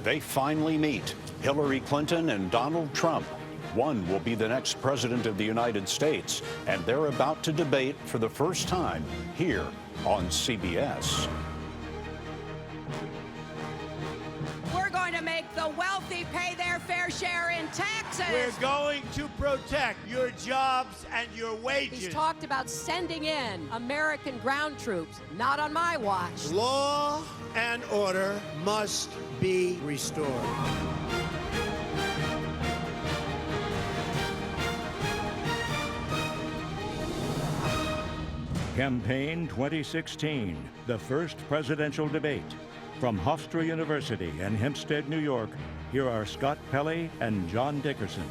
They finally meet, Hillary Clinton and Donald Trump. One will be the next president of the United States, and they're about to debate for the first time here on CBS. We're going to make the wealthy pay their fair share in taxes. We're going to protect your jobs and your wages. He's talked about sending in American ground troops. Not on my watch. Law and order must be restored. Campaign 2016, the first presidential debate. From Hofstra University in Hempstead, New York, here are Scott Pelley and John Dickerson.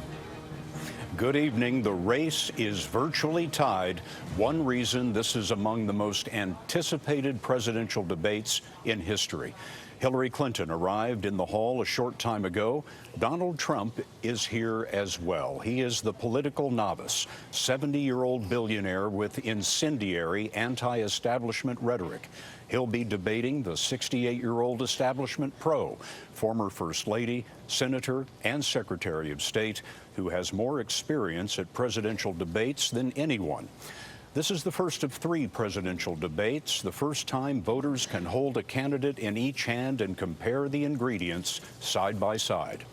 Good evening. The race is virtually tied. One reason this is among the most anticipated presidential debates in history. Hillary Clinton arrived in the hall a short time ago. Donald Trump is here as well. He is the political novice, 70-year-old billionaire with incendiary anti-establishment rhetoric. He'll be debating the 68-year-old establishment pro, former First Lady, Senator, and Secretary of State, who has more experience at presidential debates than anyone. This is the first of 3 presidential debates, the first time voters can hold a candidate in each hand and compare the ingredients side by side.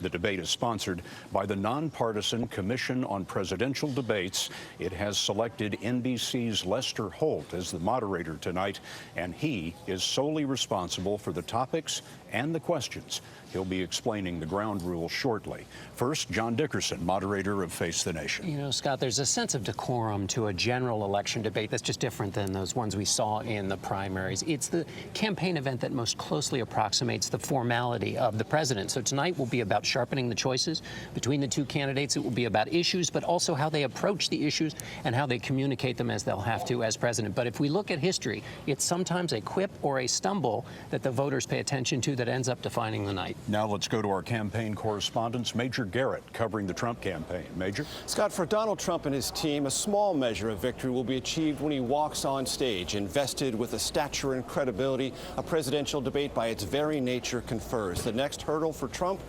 The debate is sponsored by the nonpartisan Commission on Presidential Debates. It has selected NBC's Lester Holt as the moderator tonight, and he is solely responsible for the topics and the questions. He'll be explaining the ground rules shortly. First, John Dickerson, moderator of Face the Nation. You know, Scott, there's a sense of decorum to a general election debate that's just different than those ones we saw in the primaries. It's the campaign event that most closely approximates the formality of the president. So tonight will be about sharpening the choices between the 2 candidates. It will be about issues, but also how they approach the issues and how they communicate them as they'll have to as president. But if we look at history, it's sometimes a quip or a stumble that the voters pay attention to that ends up defining the night. Now let's go to our campaign correspondent, Major Garrett, covering the Trump campaign. Major? Scott, for Donald Trump and his team, a small measure of victory will be achieved when he walks on stage, invested with the stature and credibility a presidential debate by its very nature confers. The next hurdle for Trump,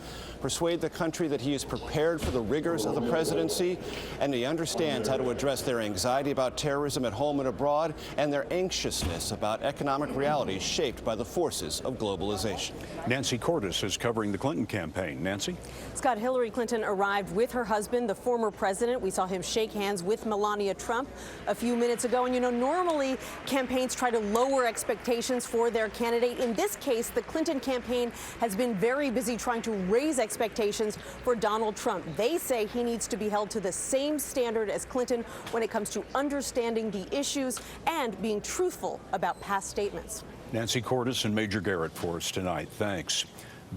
persuade the country that he is prepared for the rigors of the presidency and he understands how to address their anxiety about terrorism at home and abroad and their anxiousness about economic realities shaped by the forces of globalization. Nancy Cordes is covering the Clinton campaign. Nancy? Scott, Hillary Clinton arrived with her husband, the former president. We saw him shake hands with Melania Trump a few minutes ago. And, you know, normally campaigns try to lower expectations for their candidate. In this case, the Clinton campaign has been very busy trying to raise expectations for Donald Trump. They say he needs to be held to the same standard as Clinton when it comes to understanding the issues and being truthful about past statements. Nancy Cordes and Major Garrett for us tonight. Thanks.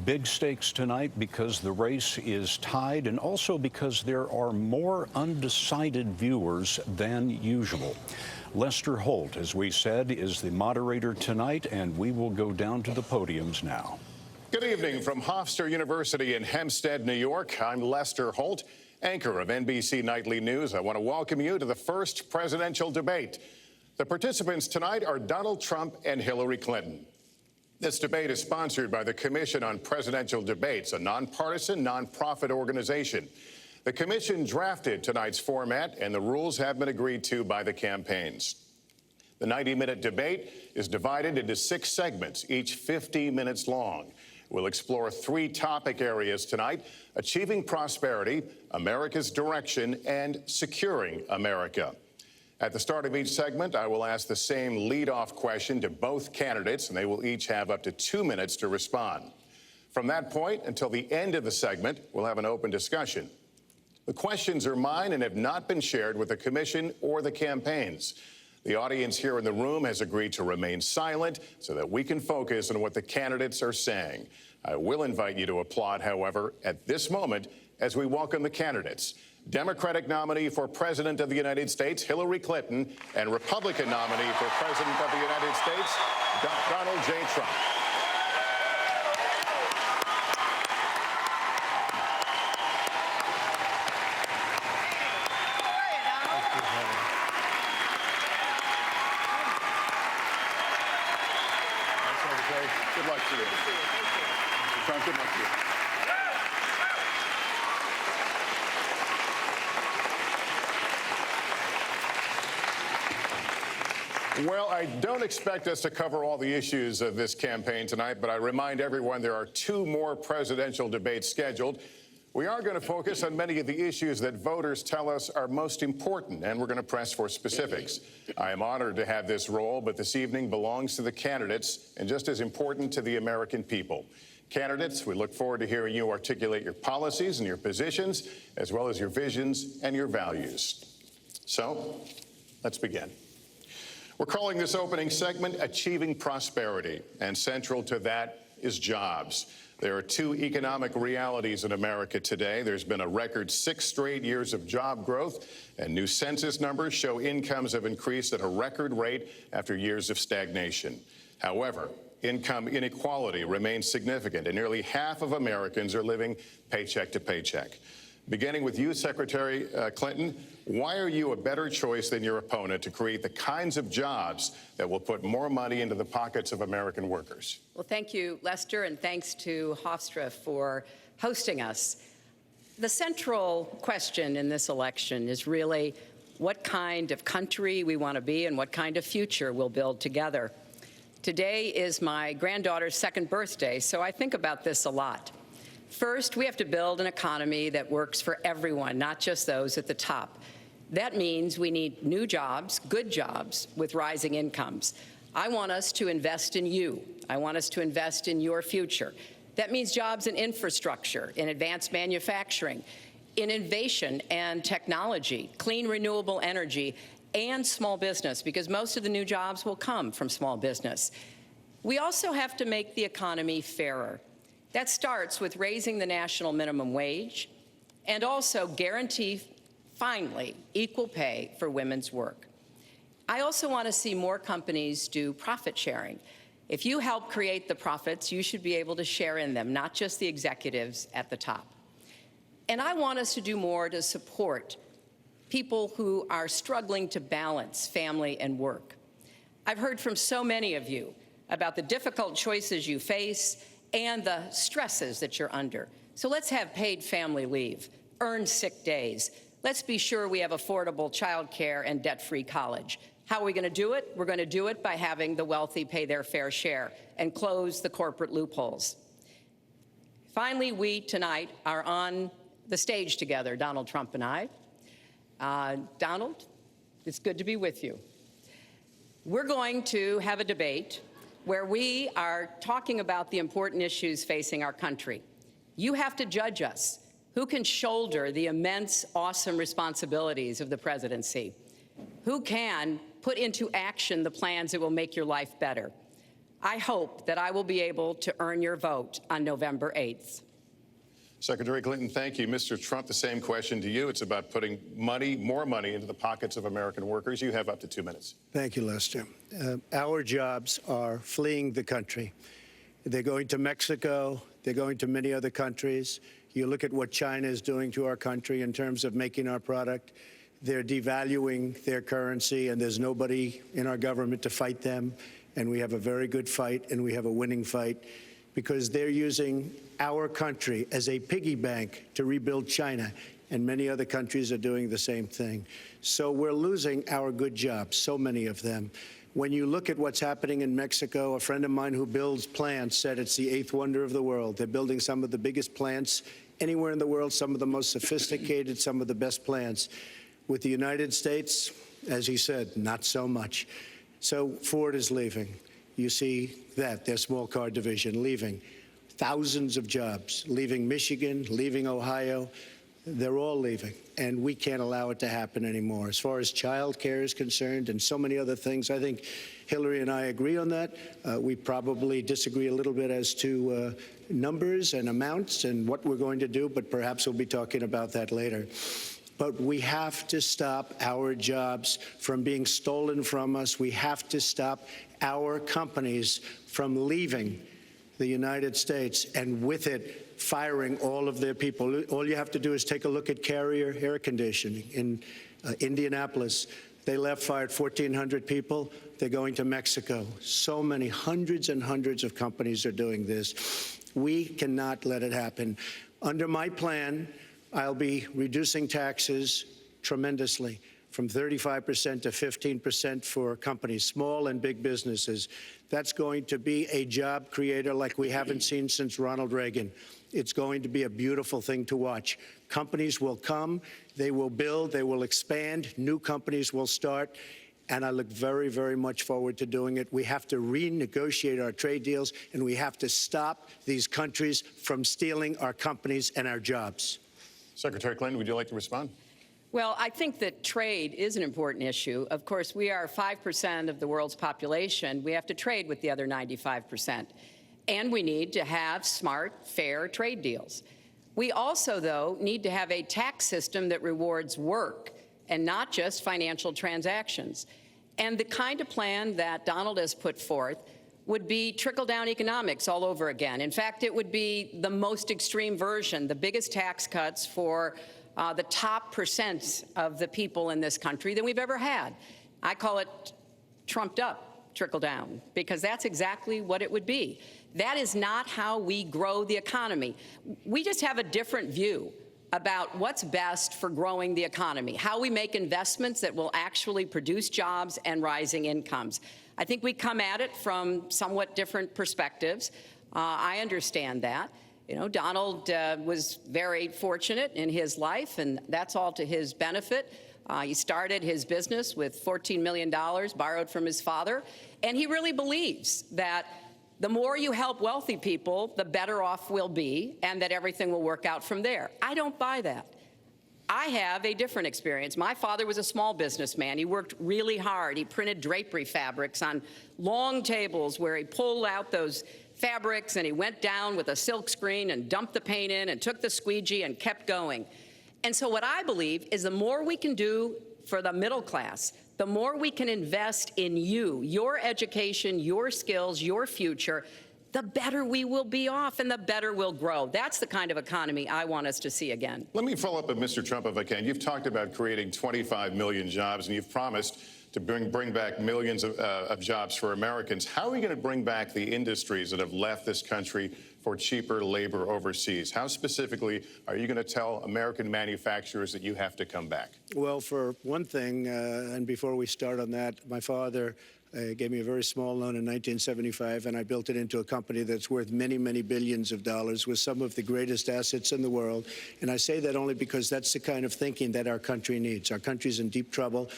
Big stakes tonight because the race is tied and also because there are more undecided viewers than usual. Lester Holt, as we said, is the moderator tonight, and we will go down to the podiums now. Good evening from Hofstra University in Hempstead, New York. I'm Lester Holt, anchor of NBC Nightly News. I want to welcome you to the first presidential debate. The participants tonight are Donald Trump and Hillary Clinton. This debate is sponsored by the Commission on Presidential Debates, a nonpartisan, nonprofit organization. The commission drafted tonight's format, and the rules have been agreed to by the campaigns. The 90-minute debate is divided into 6 segments, each 50 minutes long. We'll explore 3 topic areas tonight: achieving prosperity, America's direction, and securing America. At the start of each segment, I will ask the same lead-off question to both candidates, and they will each have up to 2 minutes to respond. From that point until the end of the segment, we'll have an open discussion. The questions are mine and have not been shared with the commission or the campaigns. The audience here in the room has agreed to remain silent so that we can focus on what the candidates are saying. I will invite you to applaud, however, at this moment as we welcome the candidates. Democratic nominee for President of the United States, Hillary Clinton, and Republican nominee for President of the United States, Donald J. Trump. Good luck to you. Trump. Good luck to you. Well, I don't expect us to cover all the issues of this campaign tonight, but I remind everyone there are 2 more presidential debates scheduled. We are going to focus on many of the issues that voters tell us are most important, and we're going to press for specifics. I am honored to have this role, but this evening belongs to the candidates and just as important to the American people. Candidates, we look forward to hearing you articulate your policies and your positions, as well as your visions and your values. So, let's begin. We're calling this opening segment Achieving Prosperity, and central to that is jobs. There are 2 economic realities in America today. There's been a record 6 straight years of job growth, and new census numbers show incomes have increased at a record rate after years of stagnation. However, income inequality remains significant, and nearly half of Americans are living paycheck to paycheck. Beginning with you, Secretary Clinton, why are you a better choice than your opponent to create the kinds of jobs that will put more money into the pockets of American workers? Well, thank you, Lester, and thanks to Hofstra for hosting us. The central question in this election is really what kind of country we want to be and what kind of future we'll build together. Today is my granddaughter's 2nd birthday, so I think about this a lot. First, we have to build an economy that works for everyone, not just those at the top. That means we need new jobs, good jobs, with rising incomes. I want us to invest in you. I want us to invest in your future. That means jobs in infrastructure, in advanced manufacturing, in innovation and technology, clean renewable energy, and small business, because most of the new jobs will come from small business. We also have to make the economy fairer. That starts with raising the national minimum wage and also guarantee, finally, equal pay for women's work. I also want to see more companies do profit sharing. If you help create the profits, you should be able to share in them, not just the executives at the top. And I want us to do more to support people who are struggling to balance family and work. I've heard from so many of you about the difficult choices you face and the stresses that you're under. So let's have paid family leave, earned sick days. Let's be sure we have affordable child care and debt-free college. How are we going to do it? We're going to do it by having the wealthy pay their fair share and close the corporate loopholes. Finally, we tonight are on the stage together, Donald Trump and I. Donald, it's good to be with you. We're going to have a debate where we are talking about the important issues facing our country. You have to judge us. Who can shoulder the immense, awesome responsibilities of the presidency? Who can put into action the plans that will make your life better? I hope that I will be able to earn your vote on November 8th. Secretary Clinton, thank you. Mr. Trump, the same question to you. It's about putting more money into the pockets of American workers. You have up to 2 minutes. Thank you, Lester. Our jobs are fleeing the country. They're going to Mexico. They're going to many other countries. You look at what China is doing to our country in terms of making our product. They're devaluing their currency, and there's nobody in our government to fight them. And we have a very good fight, and we have a winning fight, because they're using our country as a piggy bank to rebuild China, and many other countries are doing the same thing. So we're losing our good jobs, so many of them. When you look at what's happening in Mexico, a friend of mine who builds plants said it's the 8th wonder of the world. They're building some of the biggest plants anywhere in the world, some of the most sophisticated, some of the best plants. With the United States, as he said, not so much. So Ford is leaving. You see that, their small car division leaving. Thousands of jobs, leaving Michigan, leaving Ohio. They're all leaving, and we can't allow it to happen anymore. As far as child care is concerned and so many other things, I think Hillary and I agree on that. We probably disagree a little bit as to numbers and amounts and what we're going to do, but perhaps we'll be talking about that later. But we have to stop our jobs from being stolen from us. We have to stop our companies from leaving the United States, and with it, firing all of their people. All you have to do is take a look at Carrier Air Conditioning in Indianapolis. They left, fired 1,400 people. They're going to Mexico. So many, hundreds and hundreds of companies are doing this. We cannot let it happen. Under my plan, I'll be reducing taxes tremendously, from 35% to 15% for companies, small and big businesses. That's going to be a job creator like we haven't seen since Ronald Reagan. It's going to be a beautiful thing to watch. Companies will come, they will build, they will expand, new companies will start, and I look very, very much forward to doing it. We have to renegotiate our trade deals, and we have to stop these countries from stealing our companies and our jobs. Secretary Clinton, would you like to respond? Well, I think that trade is an important issue. Of course, we are 5% of the world's population. We have to trade with the other 95%. And we need to have smart, fair trade deals. We also, though, need to have a tax system that rewards work and not just financial transactions. And the kind of plan that Donald has put forth would be trickle-down economics all over again. In fact, it would be the most extreme version, the biggest tax cuts for the top percent of the people in this country than we've ever had. I call it trumped up trickle-down, because that's exactly what it would be. That is not how we grow the economy. We just have a different view about what's best for growing the economy, how we make investments that will actually produce jobs and rising incomes. I think we come at it from somewhat different perspectives. I understand that. You know, Donald was very fortunate in his life, and that's all to his benefit. He started his business with $14 million borrowed from his father, and he really believes that the more you help wealthy people, the better off we'll be, and that everything will work out from there. I don't buy that. I have a different experience. My father was a small businessman. He worked really hard. He printed drapery fabrics on long tables where he pulled out those fabrics and he went down with a silk screen and dumped the paint in and took the squeegee and kept going. And so what I believe is the more we can do for the middle class, the more we can invest in you, your education, your skills, your future, the better we will be off and the better we'll grow. That's the kind of economy I want us to see again. Let me follow up with Mr. Trump, if I can. You've talked about creating 25 million jobs, and you've promised to bring back millions of jobs for Americans. How are we going to bring back the industries that have left this country for cheaper labor overseas? How specifically are you going to tell American manufacturers that you have to come back? Well, for one thing, and before we start on that, my father gave me a very small loan in 1975, and I built it into a company that's worth many, many billions of dollars with some of the greatest assets in the world. And I say that only because that's the kind of thinking that our country needs. Our country's in deep trouble.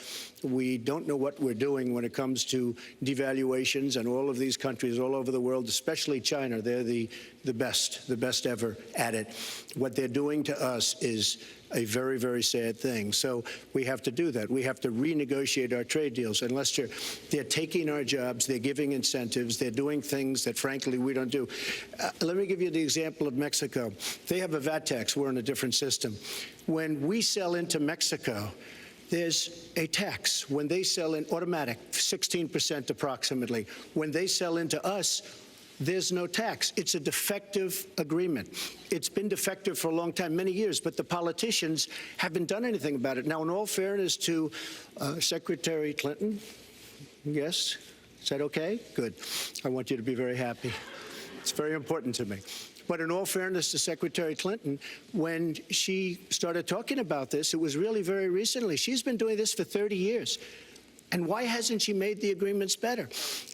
We don't know what we're doing when it comes to devaluations, and all of these countries all over the world, especially China, they're the best ever at it. What they're doing to us is a very, very sad thing. So we have to do that. We have to renegotiate our trade deals. And Lester, they're taking our jobs, they're giving incentives, they're doing things that, frankly, we don't do. Let me give you the example of Mexico. They have a VAT tax. We're in a different system. When we sell into Mexico, there's a tax. When they sell in automatic, 16% approximately. When they sell into us, there's no tax. It's a defective agreement. It's been defective for a long time, many years, but the politicians haven't done anything about it. Now, in all fairness to Secretary Clinton, yes, is that okay? Good. I want you to be very happy. It's very important to me. But in all fairness to Secretary Clinton, when she started talking about this, it was really very recently. She's been doing this for 30 years. And why hasn't she made the agreements better?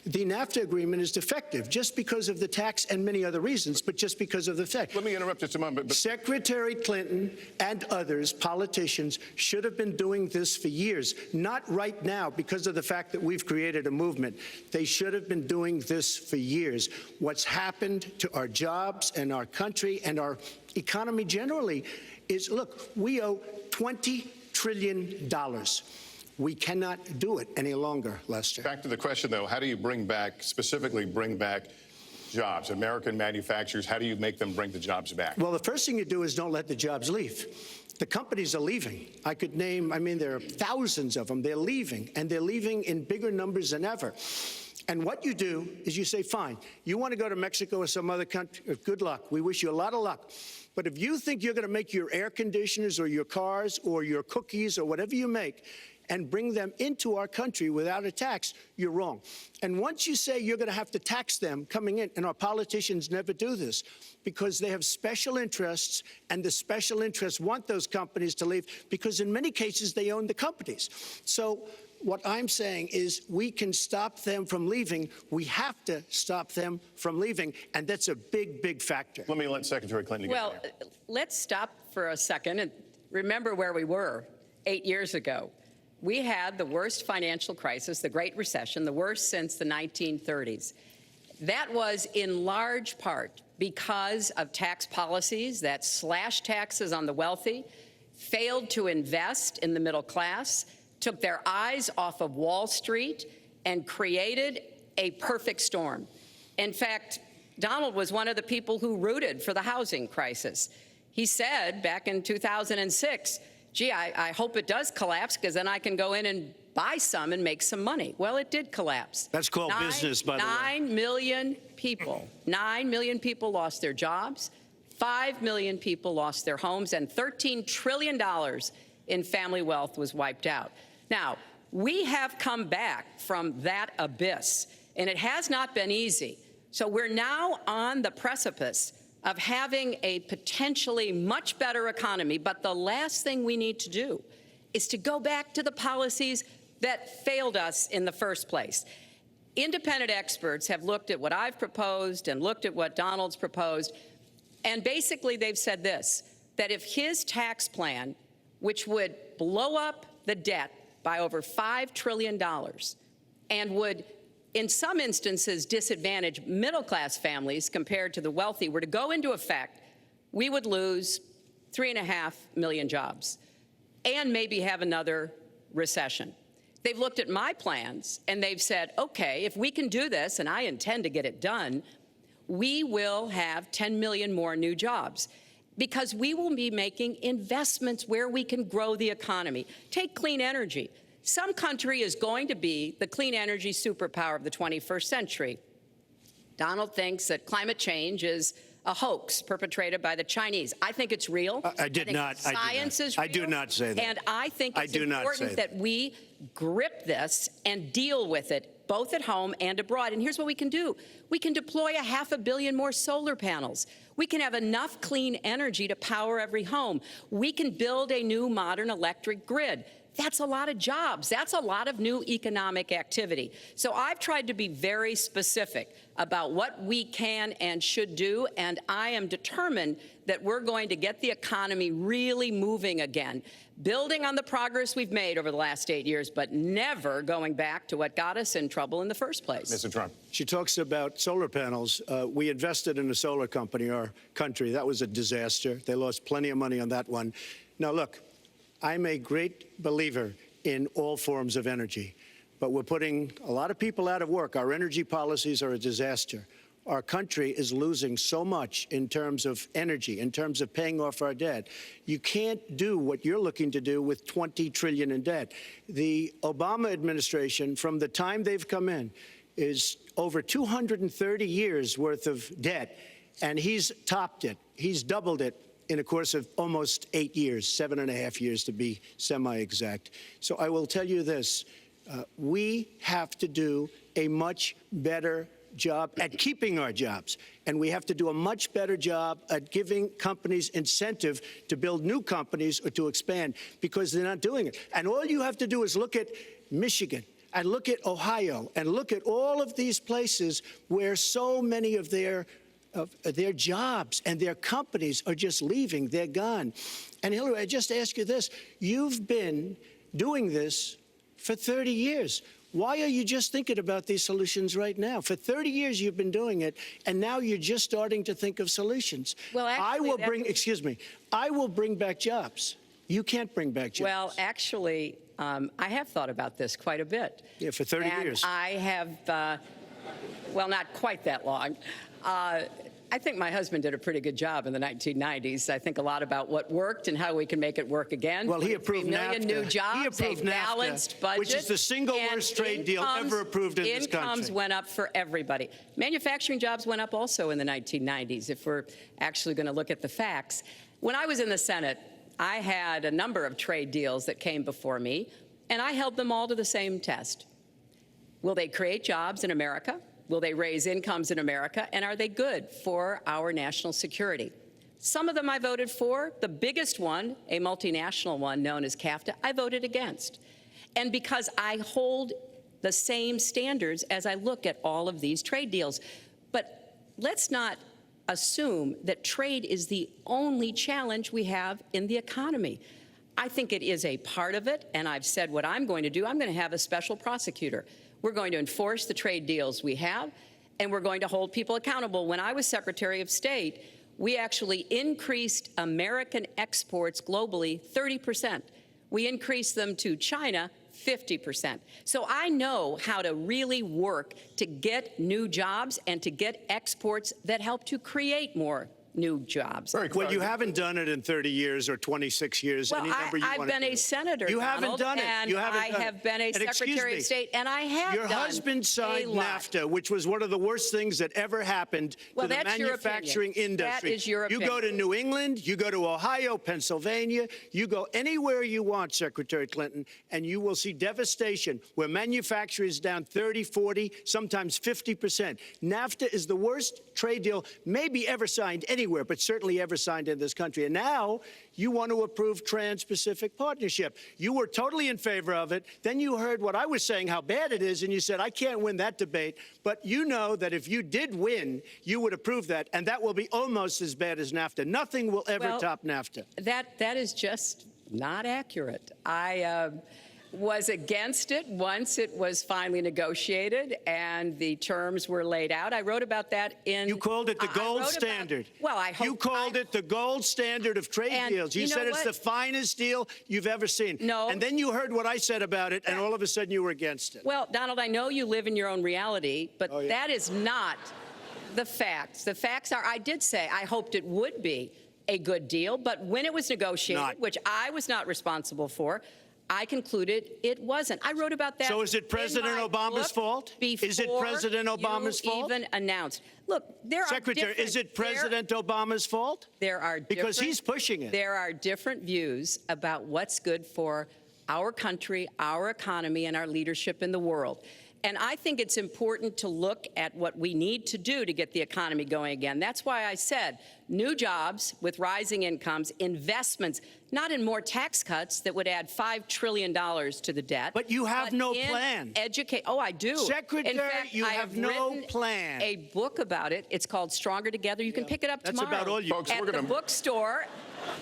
The NAFTA agreement is defective just because of the tax and many other reasons, but just because of the fact. Let me interrupt just a moment. Secretary Clinton and others, politicians, should have been doing this for years, not right now because of the fact that we've created a movement. They should have been doing this for years. What's happened to our jobs and our country and our economy generally is, look, we owe $20 trillion. We cannot do it any longer, Lester. Back to the question, though, how do you specifically bring back jobs? American manufacturers, how do you make them bring the jobs back? Well, the first thing you do is don't let the jobs leave. The companies are leaving. I could name, there are thousands of them. They're leaving, and they're leaving in bigger numbers than ever. And what you do is you say, fine, you want to go to Mexico or some other country, good luck. We wish you a lot of luck. But if you think you're going to make your air conditioners or your cars or your cookies or whatever you make and bring them into our country without a tax, you're wrong. And once you say you're going to have to tax them coming in, and our politicians never do this, because they have special interests, and the special interests want those companies to leave, because in many cases they own the companies. So what I'm saying is we can stop them from leaving. We have to stop them from leaving, and that's a big, big factor. Let me let Secretary Clinton get in here. Let's stop for a second and remember where we were 8 years ago. We had the worst financial crisis, the Great Recession, the worst since the 1930s. That was in large part because of tax policies that slashed taxes on the wealthy, failed to invest in the middle class, took their eyes off of Wall Street, and created a perfect storm. In fact, Donald was one of the people who rooted for the housing crisis. He said back in 2006, gee, I hope it does collapse because then I can go in and buy some and make some money. Well, it did collapse. That's called business, by the way. 9 million people lost their jobs, 5 million people lost their homes, and $13 trillion in family wealth was wiped out. Now, we have come back from that abyss, and it has not been easy. So we're now on the precipice of having a potentially much better economy, but the last thing we need to do is to go back to the policies that failed us in the first place. Independent experts have looked at what I've proposed and looked at what Donald's proposed, and basically they've said this, that if his tax plan, which would blow up the debt by over $5 trillion and would in some instances disadvantage middle-class families compared to the wealthy, were to go into effect, we would lose 3.5 million jobs and maybe have another recession. They've looked at my plans and they've said, okay, if we can do this, and I intend to get it done, we will have 10 million more new jobs because we will be making investments where we can grow the economy. Take clean energy. Some country is going to be the clean energy superpower of the 21st century. Donald thinks that climate change is a hoax perpetrated by the Chinese. I think it's real. I did not. Science is real. I do not say that. And I think it's important that we grip this and deal with it, both at home and abroad. And here's what we can do. We can deploy 500 million more solar panels. We can have enough clean energy to power every home. We can build a new modern electric grid. That's a lot of jobs. That's a lot of new economic activity. So I've tried to be very specific about what we can and should do, and I am determined that we're going to get the economy really moving again, building on the progress we've made over the last 8 years, but never going back to what got us in trouble in the first place. Mr. Trump. She talks about solar panels. We invested in a solar company, our country. That was a disaster. They lost plenty of money on that one. Now, look, I'm a great believer in all forms of energy, but we're putting a lot of people out of work. Our energy policies are a disaster. Our country is losing so much in terms of energy, in terms of paying off our debt. You can't do what you're looking to do with $20 trillion in debt. The Obama administration, from the time they've come in, is over 230 years worth of debt, and he's topped it. He's doubled it in a course of almost 8 years, 7.5 years to be semi-exact. So I will tell you this, we have to do a much better job at keeping our jobs, and we have to do a much better job at giving companies incentive to build new companies or to expand, because they're not doing it. And all you have to do is look at Michigan and look at Ohio and look at all of these places where so many of their jobs and their companies are just leaving. They're gone. And Hillary, I just ask you this. You've been doing this for 30 years. Why are you just thinking about these solutions right now? For 30 years you've been doing it, and now you're just starting to think of solutions. Well, actually, I will bring back jobs. You can't bring back jobs. Well, actually, I have thought about this quite a bit. Yeah, for 30 years. I have, well, not quite that long. I think my husband did a pretty good job in the 1990s. I think a lot about what worked and how we can make it work again. Well, he approved 3 million NAFTA. new jobs, He approved a balanced NAFTA, budget, which is the single worst trade deal ever approved in this country. Incomes went up for everybody. Manufacturing jobs went up also in the 1990s, if we're actually going to look at the facts. When I was in the Senate, I had a number of trade deals that came before me. and I held them all to the same test. Will they create jobs in America? Will they raise incomes in America? And are they good for our national security? Some of them I voted for. The biggest one, a multinational one known as CAFTA, I voted against. And because I hold the same standards as I look at all of these trade deals. But let's not assume that trade is the only challenge we have in the economy. I think it is a part of it, and I've said what I'm going to do. I'm going to have a special prosecutor. We're going to enforce the trade deals we have, and we're going to hold people accountable. When I was Secretary of State, we actually increased American exports globally 30%. We increased them to China 50%. So I know how to really work to get new jobs and to get exports that help to create more new jobs. Well, you haven't done it in 30 years or 26 years. Well, any number you I've want to been do. a senator, You Donald, haven't done it. And you haven't I done have it. been a And Secretary of State, and I have Your done husband signed a lot. NAFTA, which was one of the worst things that ever happened Well, to the that's your manufacturing opinion. industry. That is your You go to New England, you go to Ohio, Pennsylvania, you go anywhere you want, Secretary Clinton, and you will see devastation where manufacturing is down 30, 40, sometimes 50%. NAFTA is the worst trade deal maybe ever signed anywhere, but certainly ever signed in this country. And now you want to approve Trans-Pacific Partnership. You were totally in favor of it. Then you heard what I was saying, how bad it is, and you said, I can't win that debate. But you know that if you did win, you would approve that, and that will be almost as bad as NAFTA. Nothing will ever top NAFTA. That is just not accurate. I was against it once it was finally negotiated and the terms were laid out. I wrote about that in... You called it the gold standard. Well, I hope... You called it the gold standard of trade deals. You said it's the finest deal you've ever seen. No. And then you heard what I said about it, and all of a sudden you were against it. Well, Donald, I know you live in your own reality, but that is not the facts. The facts are, I did say I hoped it would be a good deal, but when it was negotiated, which I was not responsible for, I concluded it wasn't. I wrote about that. So is it President Obama's fault? Is it President Obama's fault? Even announced. Look, there Secretary, are different, is it President Obama's fault? There are because he's pushing it. There are different views about what's good for our country, our economy, and our leadership in the world. And I think it's important to look at what we need to do to get the economy going again. That's why I said new jobs with rising incomes, investments, not in more tax cuts that would add $5 trillion to the debt. But you have no plan. Oh, I do. Secretary, in fact, you have no plan. A book about it. It's called Stronger Together. You can pick it up tomorrow. That's about all you... Folks, at the bookstore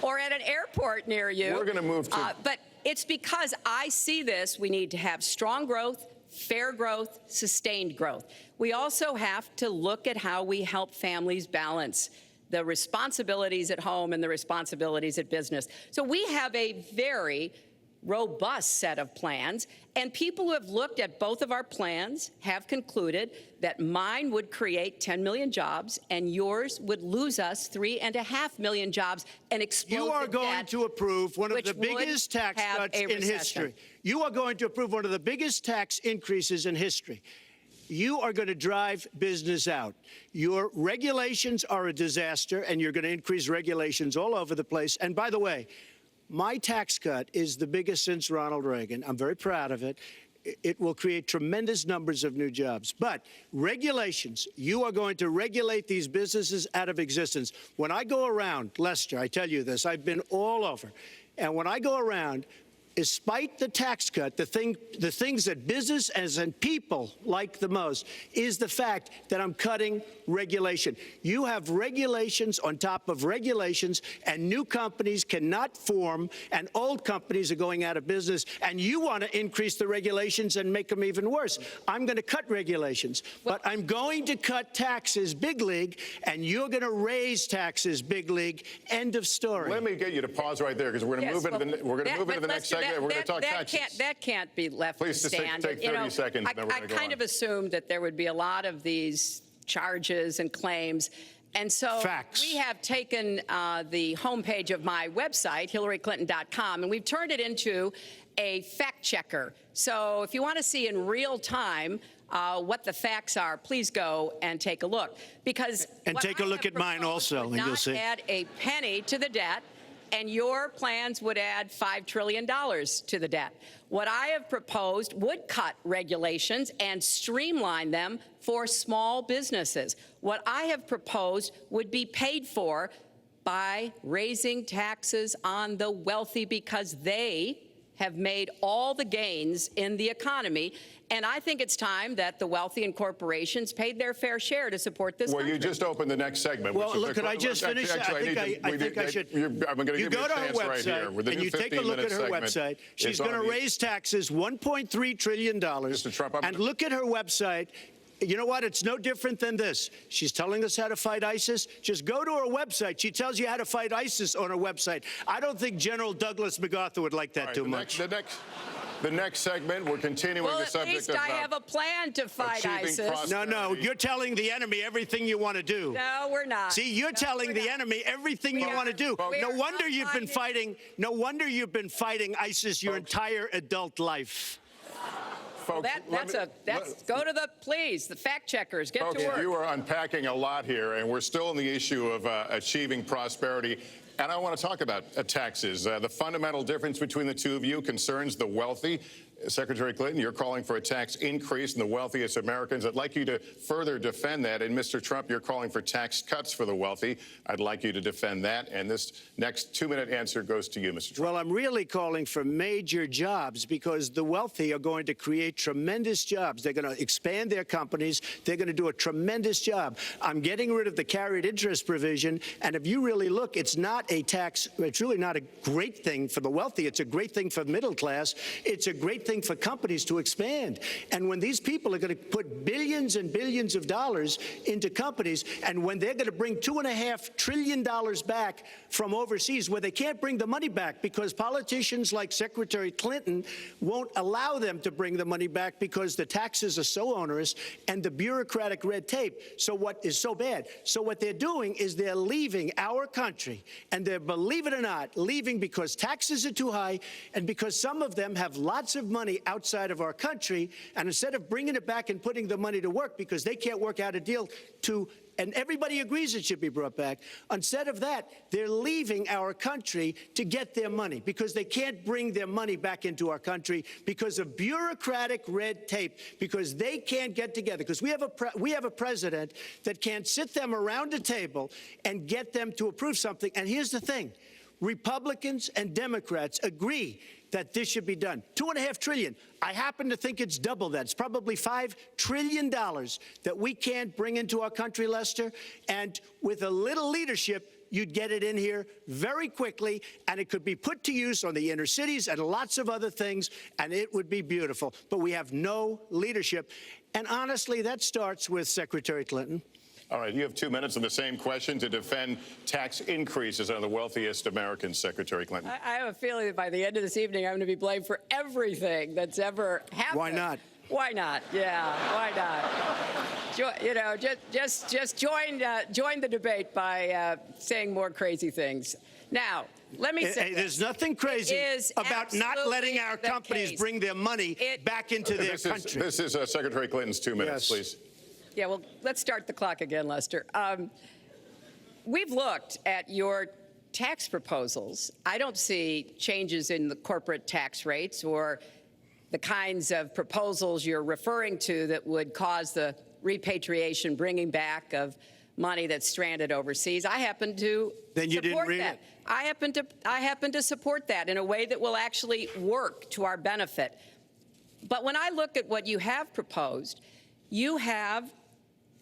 or at an airport near you. We're going to move to... But it's because I see this. We need to have strong growth, fair growth, sustained growth. We also have to look at how we help families balance the responsibilities at home and the responsibilities at business. So we have a very robust set of plans, and people who have looked at both of our plans have concluded that mine would create 10 million jobs and yours would lose us 3.5 million jobs and explode You are going to approve one of the biggest tax cuts in history. You are going to approve one of the biggest tax increases in history. You are going to drive business out. Your regulations are a disaster, and you're going to increase regulations all over the place. And by the way, my tax cut is the biggest since Ronald Reagan. I'm very proud of it. It will create tremendous numbers of new jobs. But regulations, you are going to regulate these businesses out of existence. When I go around, Lester, I tell you this, I've been all over. And when I go around, despite the tax cut, the things that business and people like the most is the fact that I'm cutting regulation. You have regulations on top of regulations, and new companies cannot form, and old companies are going out of business, and you want to increase the regulations and make them even worse. I'm going to cut regulations, but I'm going to cut taxes big league, and you're going to raise taxes big league. End of story. Let me get you to pause right there, because we're going to move into the next segment. We're going to talk taxes. That can't be left to stand. Please take 30 seconds, and then we're going to go on. I kind of assumed that there would be a lot of these charges and claims. And so we have taken the homepage of my website, HillaryClinton.com, and we've turned it into a fact checker. So if you want to see in real time what the facts are, please go and take a look. Because and take a look at mine also, and you'll see. Not add a penny to the debt. and your plans would add $5 trillion to the debt. What I have proposed would cut regulations and streamline them for small businesses. What I have proposed would be paid for by raising taxes on the wealthy because they have made all the gains in the economy. And I think it's time that the wealthy and corporations paid their fair share to support this country. Well, you just opened the next segment. Well, look, could I just finish? Actually, I think I should. I'm going to give you a chance right here. With the and new you take a look at her website. She's going to raise taxes $1.3 trillion. Mr. Trump, and look at her website. You know what? It's no different than this. She's telling us how to fight ISIS. Just go to her website. She tells you how to fight ISIS on her website. I don't think General Douglas MacArthur would like that too much. The next segment, we're continuing the subject of... Well, at least I have a plan to fight ISIS. No, you're telling the enemy everything you want to do. No, we're not. See, you're telling the enemy everything you want to do. No wonder you've been fighting. No wonder you've been fighting ISIS your entire adult life. Folks, go to the fact checkers, get to work. You are unpacking a lot here, and we're still on the issue of achieving prosperity. And I want to talk about taxes. The fundamental difference between the two of you concerns the wealthy. Secretary Clinton, you're calling for a tax increase in the wealthiest Americans. I'd like you to further defend that. And Mr. Trump, you're calling for tax cuts for the wealthy. I'd like you to defend that. And this next 2-minute answer goes to you, Mr. Trump. Well, I'm really calling for major jobs because the wealthy are going to create tremendous jobs. They're going to expand their companies. They're going to do a tremendous job. I'm getting rid of the carried interest provision. And if you really look, it's not a tax. It's really not a great thing for the wealthy. It's a great thing for the middle class. It's a great thing for companies to expand. And when these people are going to put billions and billions of dollars into companies, and when they're going to bring $2.5 trillion back from overseas, where they can't bring the money back because politicians like Secretary Clinton won't allow them to bring the money back because the taxes are so onerous and the bureaucratic red tape. So what is so bad? So what they're doing is they're leaving our country, and they're, believe it or not, leaving because taxes are too high and because some of them have lots of money outside of our country, and instead of bringing it back and putting the money to work because they can't work out a deal to, and everybody agrees it should be brought back, instead of that, they're leaving our country to get their money because they can't bring their money back into our country because of bureaucratic red tape, because they can't get together, because we have a president that can't sit them around a table and get them to approve something. And here's the thing. Republicans and Democrats agree that this should be done. $2.5 trillion. I happen to think it's double that. It's probably $5 trillion that we can't bring into our country, Lester. And with a little leadership, you'd get it in here very quickly, and it could be put to use on the inner cities and lots of other things, and it would be beautiful. But we have no leadership. And honestly, that starts with Secretary Clinton. All right, you have 2 minutes on the same question to defend tax increases on the wealthiest Americans, Secretary Clinton. I have a feeling that by the end of this evening, I'm going to be blamed for everything that's ever happened. Why not? Why not? Yeah, why not? You know, just join the debate by saying more crazy things. Now, let me say there's nothing crazy about not letting our companies bring their money back into their country. This is Secretary Clinton's 2 minutes, please. Yeah, well, let's start the clock again, Lester. We've looked at your tax proposals. I don't see changes in the corporate tax rates or the kinds of proposals you're referring to that would cause the repatriation, bringing back of money that's stranded overseas. I happen to support that. I happen to support that in a way that will actually work to our benefit. But when I look at what you have proposed, you have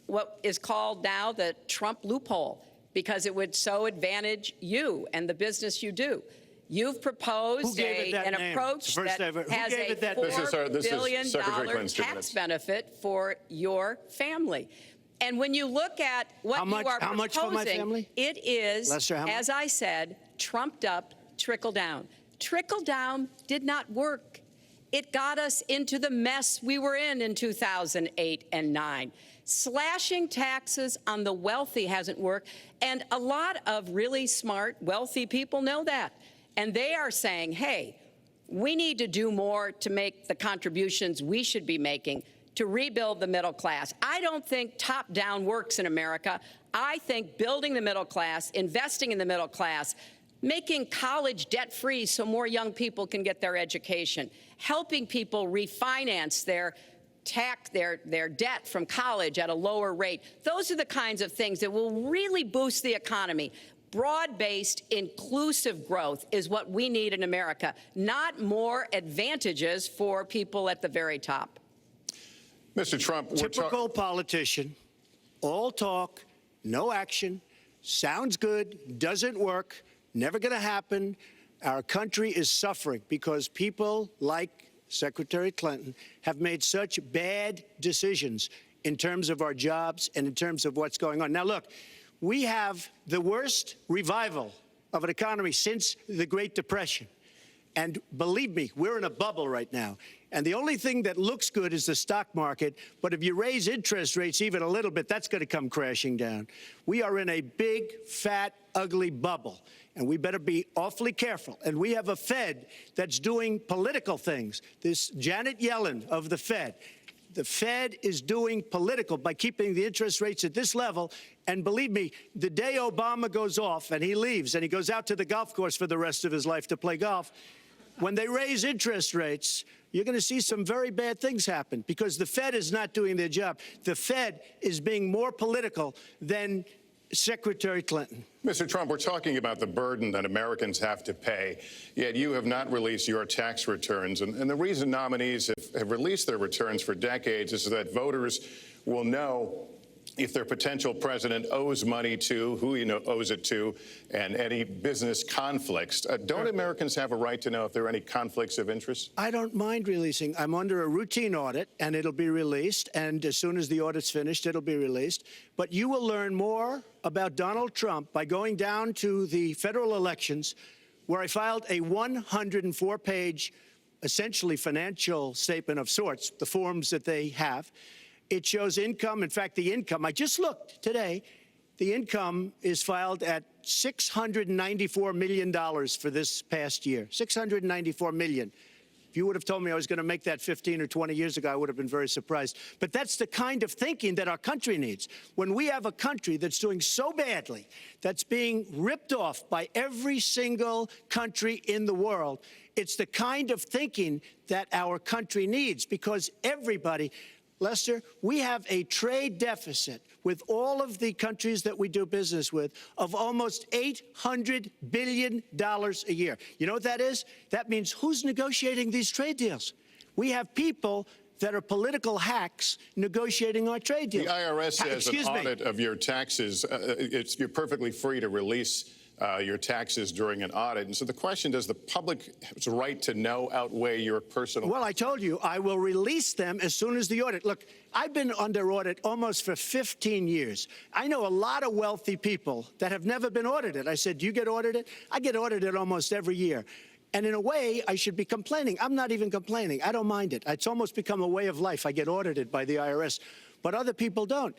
what is called now the Trump loophole, because it would so advantage you and the business you do. You've proposed an approach that has a $4 billion tax benefit for your family. And when you look at what you are proposing, how much for my family? It is, Lester, as I said, trumped up trickle down. Trickle down did not work. It got us into the mess we were in 2008 and 9. Slashing taxes on the wealthy hasn't worked, and a lot of really smart, wealthy people know that. And they are saying, hey, we need to do more to make the contributions we should be making to rebuild the middle class. I don't think top-down works in America. I think building the middle class, investing in the middle class, making college debt-free so more young people can get their education, helping people refinance their debt from college at a lower rate. Those are the kinds of things that will really boost the economy. Broad-based, inclusive growth is what we need in America, not more advantages for people at the very top. Mr. Trump, typical politician, all talk, no action, sounds good, doesn't work, never going to happen. Our country is suffering because people like Secretary Clinton have made such bad decisions in terms of our jobs and in terms of what's going on. Now, look, we have the worst revival of an economy since the Great Depression. And believe me, we're in a bubble right now. And the only thing that looks good is the stock market. But if you raise interest rates even a little bit, that's going to come crashing down. We are in a big, fat, ugly bubble. And we better be awfully careful. And we have a Fed that's doing political things. This Janet Yellen of the Fed is doing political by keeping the interest rates at this level. And believe me, the day Obama goes off and he leaves and he goes out to the golf course for the rest of his life to play golf, when they raise interest rates, you're going to see some very bad things happen because the Fed is not doing their job. The Fed is being more political than Secretary Clinton. Mr. Trump, we're talking about the burden that Americans have to pay, yet you have not released your tax returns. And the reason nominees have released their returns for decades is that voters will know if their potential president owes money to, who he owes it to, and any business conflicts. Don't Americans have a right to know if there are any conflicts of interest? I don't mind releasing. I'm under a routine audit, and it'll be released. And as soon as the audit's finished, it'll be released. But you will learn more about Donald Trump by going down to the federal elections, where I filed a 104-page, essentially financial statement of sorts, the forms that they have. It shows income. In fact, the income, I just looked today, the income is filed at $694 million for this past year. $694 million. If you would have told me I was going to make that 15 or 20 years ago, I would have been very surprised. But that's the kind of thinking that our country needs. When we have a country that's doing so badly, that's being ripped off by every single country in the world, it's the kind of thinking that our country needs because everybody, Lester, we have a trade deficit with all of the countries that we do business with of almost $800 billion a year. You know what that is? That means who's negotiating these trade deals? We have people that are political hacks negotiating our trade deals. The IRS says an audit of your taxes, you're perfectly free to release your taxes during an audit. And so the question, does the public's right to know outweigh your personal? Well, I told you, I will release them as soon as the audit. Look, I've been under audit almost for 15 years. I know a lot of wealthy people that have never been audited. I said, do you get audited? I get audited almost every year. And in a way, I should be complaining. I'm not even complaining. I don't mind it. It's almost become a way of life. I get audited by the IRS, but other people don't.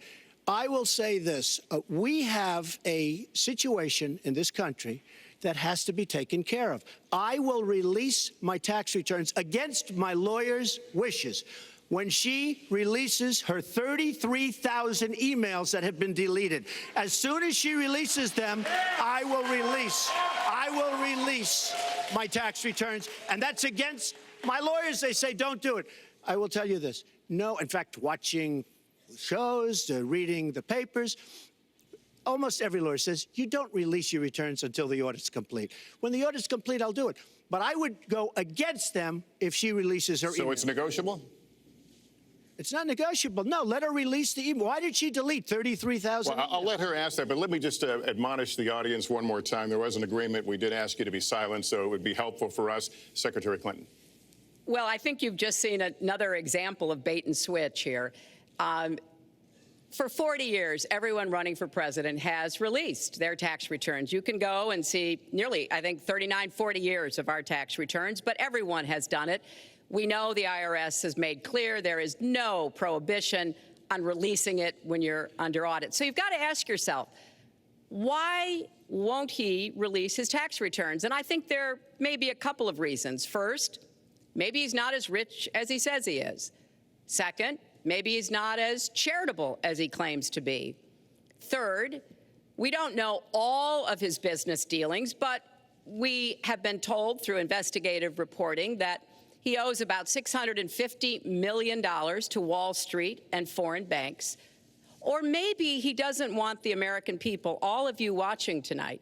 I will say this. We have a situation in this country that has to be taken care of. I will release my tax returns against my lawyer's wishes. When she releases her 33,000 emails that have been deleted, as soon as she releases them, I will release my tax returns. And that's against my lawyers. They say, don't do it. I will tell you this. No, in fact, watching shows, reading the papers, almost every lawyer says, you don't release your returns until the audit's complete. When the audit's complete, I'll do it. But I would go against them if she releases her email. So it's negotiable? It's not negotiable. No, let her release the email. Why did she delete 33,000? Well, I'll let her ask that, but let me just admonish the audience one more time. There was an agreement. We did ask you to be silent, so it would be helpful for us. Secretary Clinton. Well, I think you've just seen another example of bait and switch here. For 40 years, everyone running for president has released their tax returns. You can go and see nearly, I think, 39, 40 years of our tax returns, but everyone has done it. We know the IRS has made clear there is no prohibition on releasing it when you're under audit. So you've got to ask yourself, why won't he release his tax returns? And I think there may be a couple of reasons. First, maybe he's not as rich as he says he is. Second, maybe he's not as charitable as he claims to be. Third, we don't know all of his business dealings, but we have been told through investigative reporting that he owes about $650 million to Wall Street and foreign banks. Or maybe he doesn't want the American people, all of you watching tonight,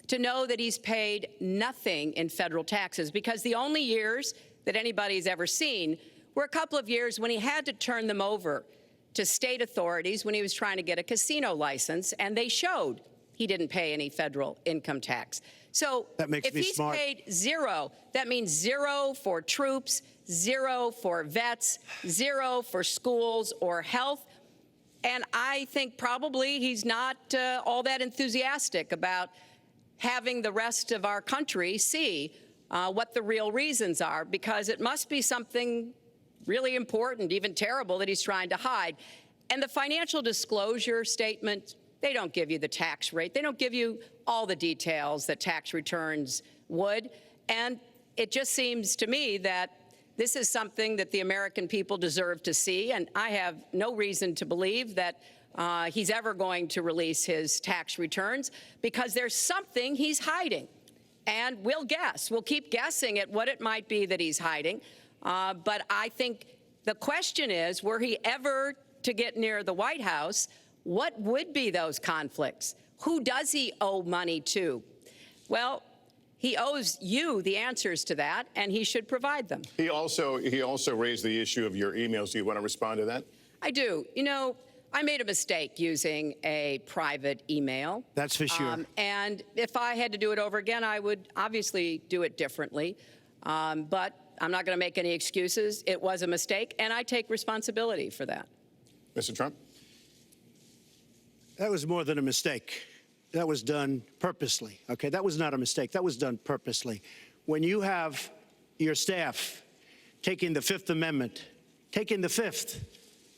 to know that he's paid nothing in federal taxes, because the only years that anybody's ever seen were a couple of years when he had to turn them over to state authorities when he was trying to get a casino license, and they showed he didn't pay any federal income tax. So if he's paid zero, that means zero for troops, zero for vets, zero for schools or health. And I think probably he's not all that enthusiastic about having the rest of our country see what the real reasons are, because it must be something really important, even terrible, that he's trying to hide. And the financial disclosure statement, they don't give you the tax rate. They don't give you all the details that tax returns would. And it just seems to me that this is something that the American people deserve to see. And I have no reason to believe that he's ever going to release his tax returns, because there's something he's hiding. And we'll guess. We'll keep guessing at what it might be that he's hiding. But I think the question is, were he ever to get near the White House, what would be those conflicts? Who does he owe money to? Well, he owes you the answers to that, and he should provide them. He also raised the issue of your emails. Do you want to respond to that? I do. You know, I made a mistake using a private email. That's for sure. And if I had to do it over again, I would obviously do it differently. But I'm not going to make any excuses. It was a mistake, and I take responsibility for that. Mr. Trump? That was more than a mistake. That was done purposely, okay? That was not a mistake. That was done purposely. When you have your staff taking the Fifth Amendment, taking the Fifth,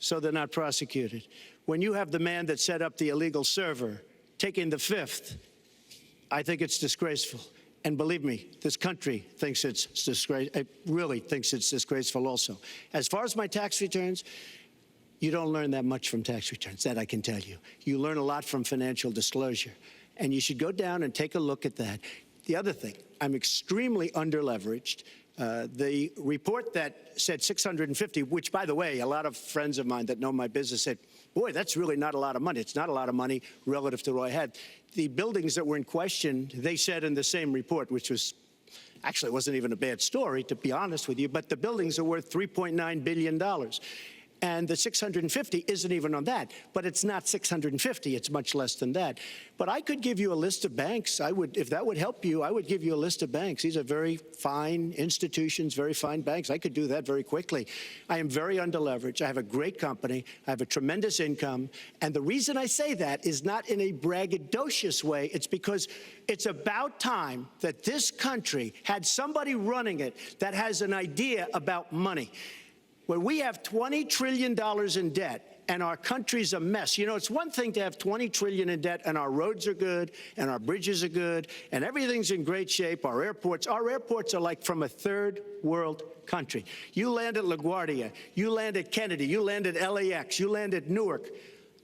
so they're not prosecuted. When you have the man that set up the illegal server taking the Fifth, I think it's disgraceful. And believe me, this country thinks it's disgraceful. It really thinks it's disgraceful also. As far as my tax returns, you don't learn that much from tax returns, that I can tell you. You learn a lot from financial disclosure. And you should go down and take a look at that. The other thing, I'm extremely underleveraged. The report that said 650, which, by the way, a lot of friends of mine that know my business said, boy, that's really not a lot of money. It's not a lot of money relative to what I had. The buildings that were in question, they said in the same report, which was actually wasn't even a bad story, to be honest with you, but the buildings are worth $3.9 billion. And the 650 isn't even on that. But it's not 650. It's much less than that. But I could give you a list of banks. I would, if that would help you, I would give you a list of banks. These are very fine institutions, very fine banks. I could do that very quickly. I am very underleveraged. I have a great company. I have a tremendous income. And the reason I say that is not in a braggadocious way. It's because it's about time that this country had somebody running it that has an idea about money. When we have $20 trillion in debt and our country's a mess, you know, it's one thing to have $20 trillion in debt and our roads are good and our bridges are good and everything's in great shape. Our airports are like from a third world country. You land at LaGuardia, you land at Kennedy, you land at LAX, you land at Newark,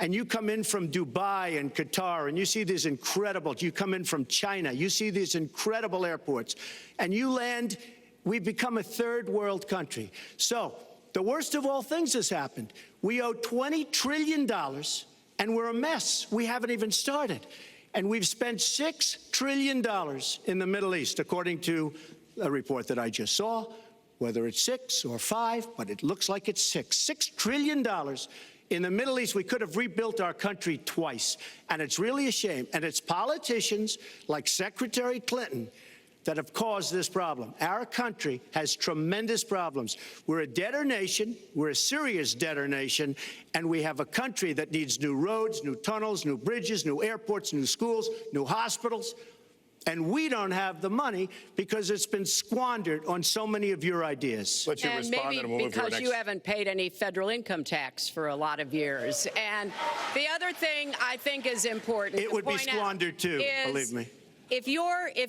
and you come in from Dubai and Qatar and you see these incredible, you come in from China, you see these incredible airports, and you land, we've become a third world country. So, the worst of all things has happened. We owe $20 trillion, and we're a mess. We haven't even started. And we've spent $6 trillion in the Middle East, according to a report that I just saw, whether it's 6 or 5, but it looks like it's 6. $6 trillion in the Middle East. We could have rebuilt our country twice. And it's really a shame. And it's politicians like Secretary Clinton that have caused this problem. Our country has tremendous problems. We're a debtor nation, we're a serious debtor nation, and we have a country that needs new roads, new tunnels, new bridges, new airports, new schools, new hospitals, and we don't have the money because it's been squandered on so many of your ideas. Let you and respond, maybe and we'll move to our because next. you haven't paid any federal income tax for a lot of years. And the other thing I think is important It would be squandered too, believe me. If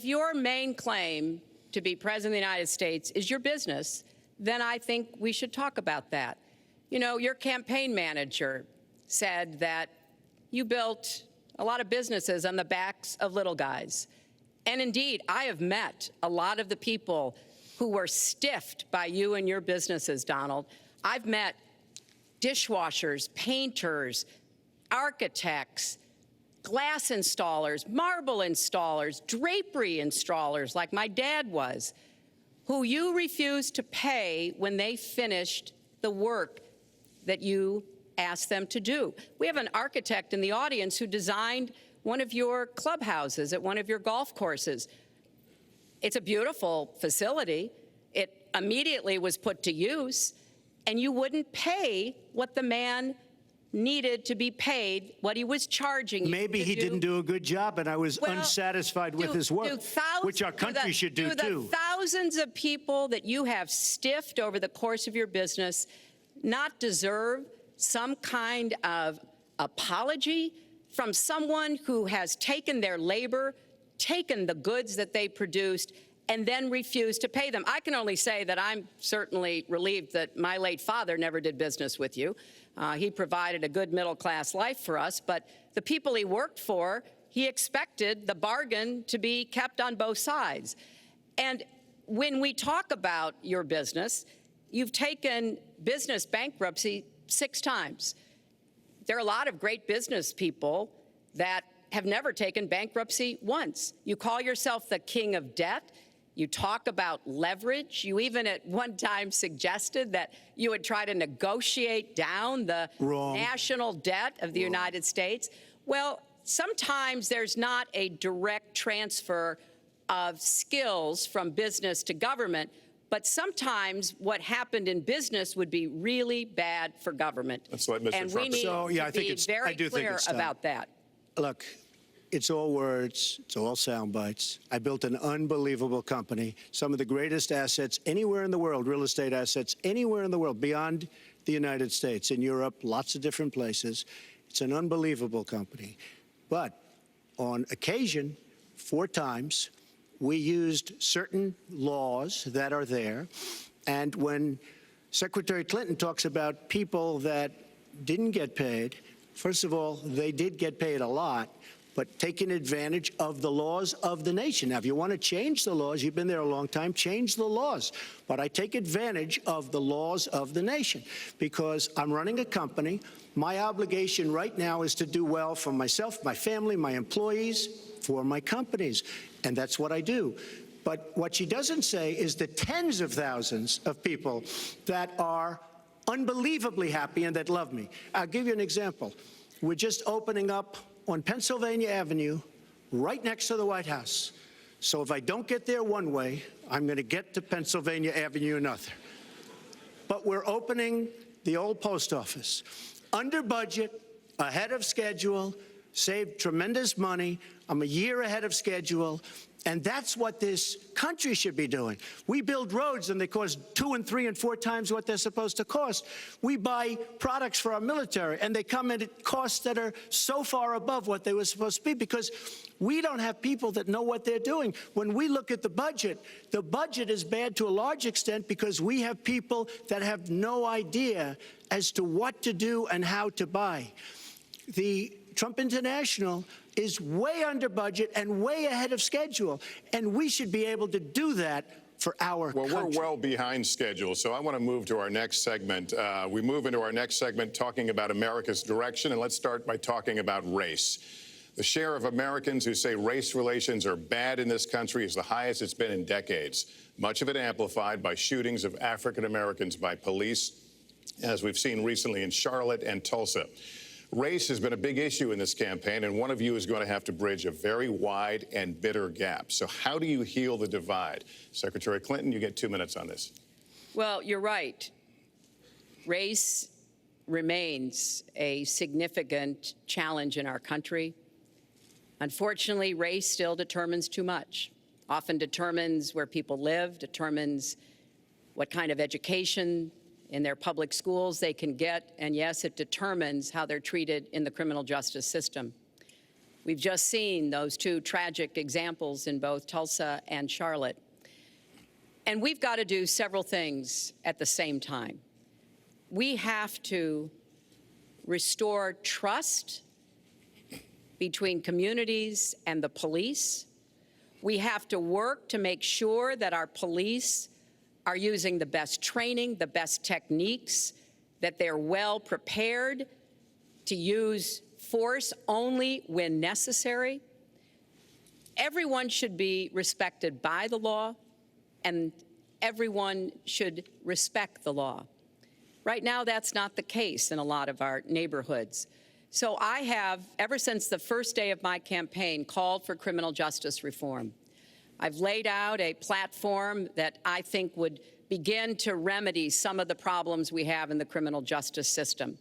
your main claim to be president of the United States is your business, then I think we should talk about that. You know, your campaign manager said that you built a lot of businesses on the backs of little guys. And indeed, I have met a lot of the people who were stiffed by you and your businesses, Donald. I've met dishwashers, painters, architects, glass installers, marble installers, drapery installers, like my dad was, who you refused to pay when they finished the work that you asked them to do. We have an architect in the audience who designed one of your clubhouses at one of your golf courses. It's a beautiful facility. It immediately was put to use, and you wouldn't pay what the man needed to be paid, what he was charging you. Maybe he didn't do a good job, and I was unsatisfied with his work, which our country should do too. The thousands of people that you have stiffed over the course of your business not deserve some kind of apology from someone who has taken their labor, taken the goods that they produced, and then refused to pay them? I can only say that I'm certainly relieved that my late father never did business with you. He provided a good middle-class life for us, but the people he worked for, he expected the bargain to be kept on both sides. And when we talk about your business, you've taken business bankruptcy 6 times. There are a lot of great business people that have never taken bankruptcy once. You call yourself the king of debt. You talk about leverage. You even at one time suggested that you would try to negotiate down the national debt of the United States. Well, sometimes there's not a direct transfer of skills from business to government, but sometimes what happened in business would be really bad for government. That's what Mr. And Trump we need to be very clear about that. Look, it's all words. It's all sound bites. I built an unbelievable company, some of the greatest assets anywhere in the world, real estate assets anywhere in the world, beyond the United States, in Europe, lots of different places. It's an unbelievable company. But on occasion, 4 times, we used certain laws that are there. And when Secretary Clinton talks about people that didn't get paid, first of all, they did get paid a lot, but taking advantage of the laws of the nation. Now, if you want to change the laws, you've been there a long time, change the laws. But I take advantage of the laws of the nation because I'm running a company. My obligation right now is to do well for myself, my family, my employees, for my companies. And that's what I do. But what she doesn't say is the tens of thousands of people that are unbelievably happy and that love me. I'll give you an example. We're just opening up on Pennsylvania Avenue, right next to the White House. So if I don't get there one way, I'm going to get to Pennsylvania Avenue another. But we're opening the old post office. Under budget, ahead of schedule, saved tremendous money. I'm a year ahead of schedule. And that's what this country should be doing. We build roads and they cost 2 and 3 and 4 times what they're supposed to cost. We buy products for our military and they come in at costs that are so far above what they were supposed to be because we don't have people that know what they're doing. When we look at the budget is bad to a large extent because we have people that have no idea as to what to do and how to buy. The Trump International is way under budget and way ahead of schedule, and we should be able to do that for our country. Well, we're well behind schedule, so I want to move to our next segment. We move into our next segment talking about America's direction, and let's start by talking about race. The share of Americans who say race relations are bad in this country is the highest it's been in decades, much of it amplified by shootings of African Americans by police, as we've seen recently in Charlotte and Tulsa. Race has been a big issue in this campaign, and one of you is going to have to bridge a very wide and bitter gap. So how do you heal the divide? Secretary Clinton, you get 2 minutes on this. Well, you're right. Race remains a significant challenge in our country. Unfortunately, race still determines too much, often determines where people live, determines what kind of education in their public schools they can get, and yes, it determines how they're treated in the criminal justice system. We've just seen those 2 tragic examples in both Tulsa and Charlotte. And we've got to do several things at the same time. We have to restore trust between communities and the police. We have to work to make sure that our police are using the best training, the best techniques, that they're well prepared to use force only when necessary. Everyone should be respected by the law, and everyone should respect the law. Right now, that's not the case in a lot of our neighborhoods. So I have, ever since the first day of my campaign, called for criminal justice reform. I've laid out a platform that I think would begin to remedy some of the problems we have in the criminal justice system.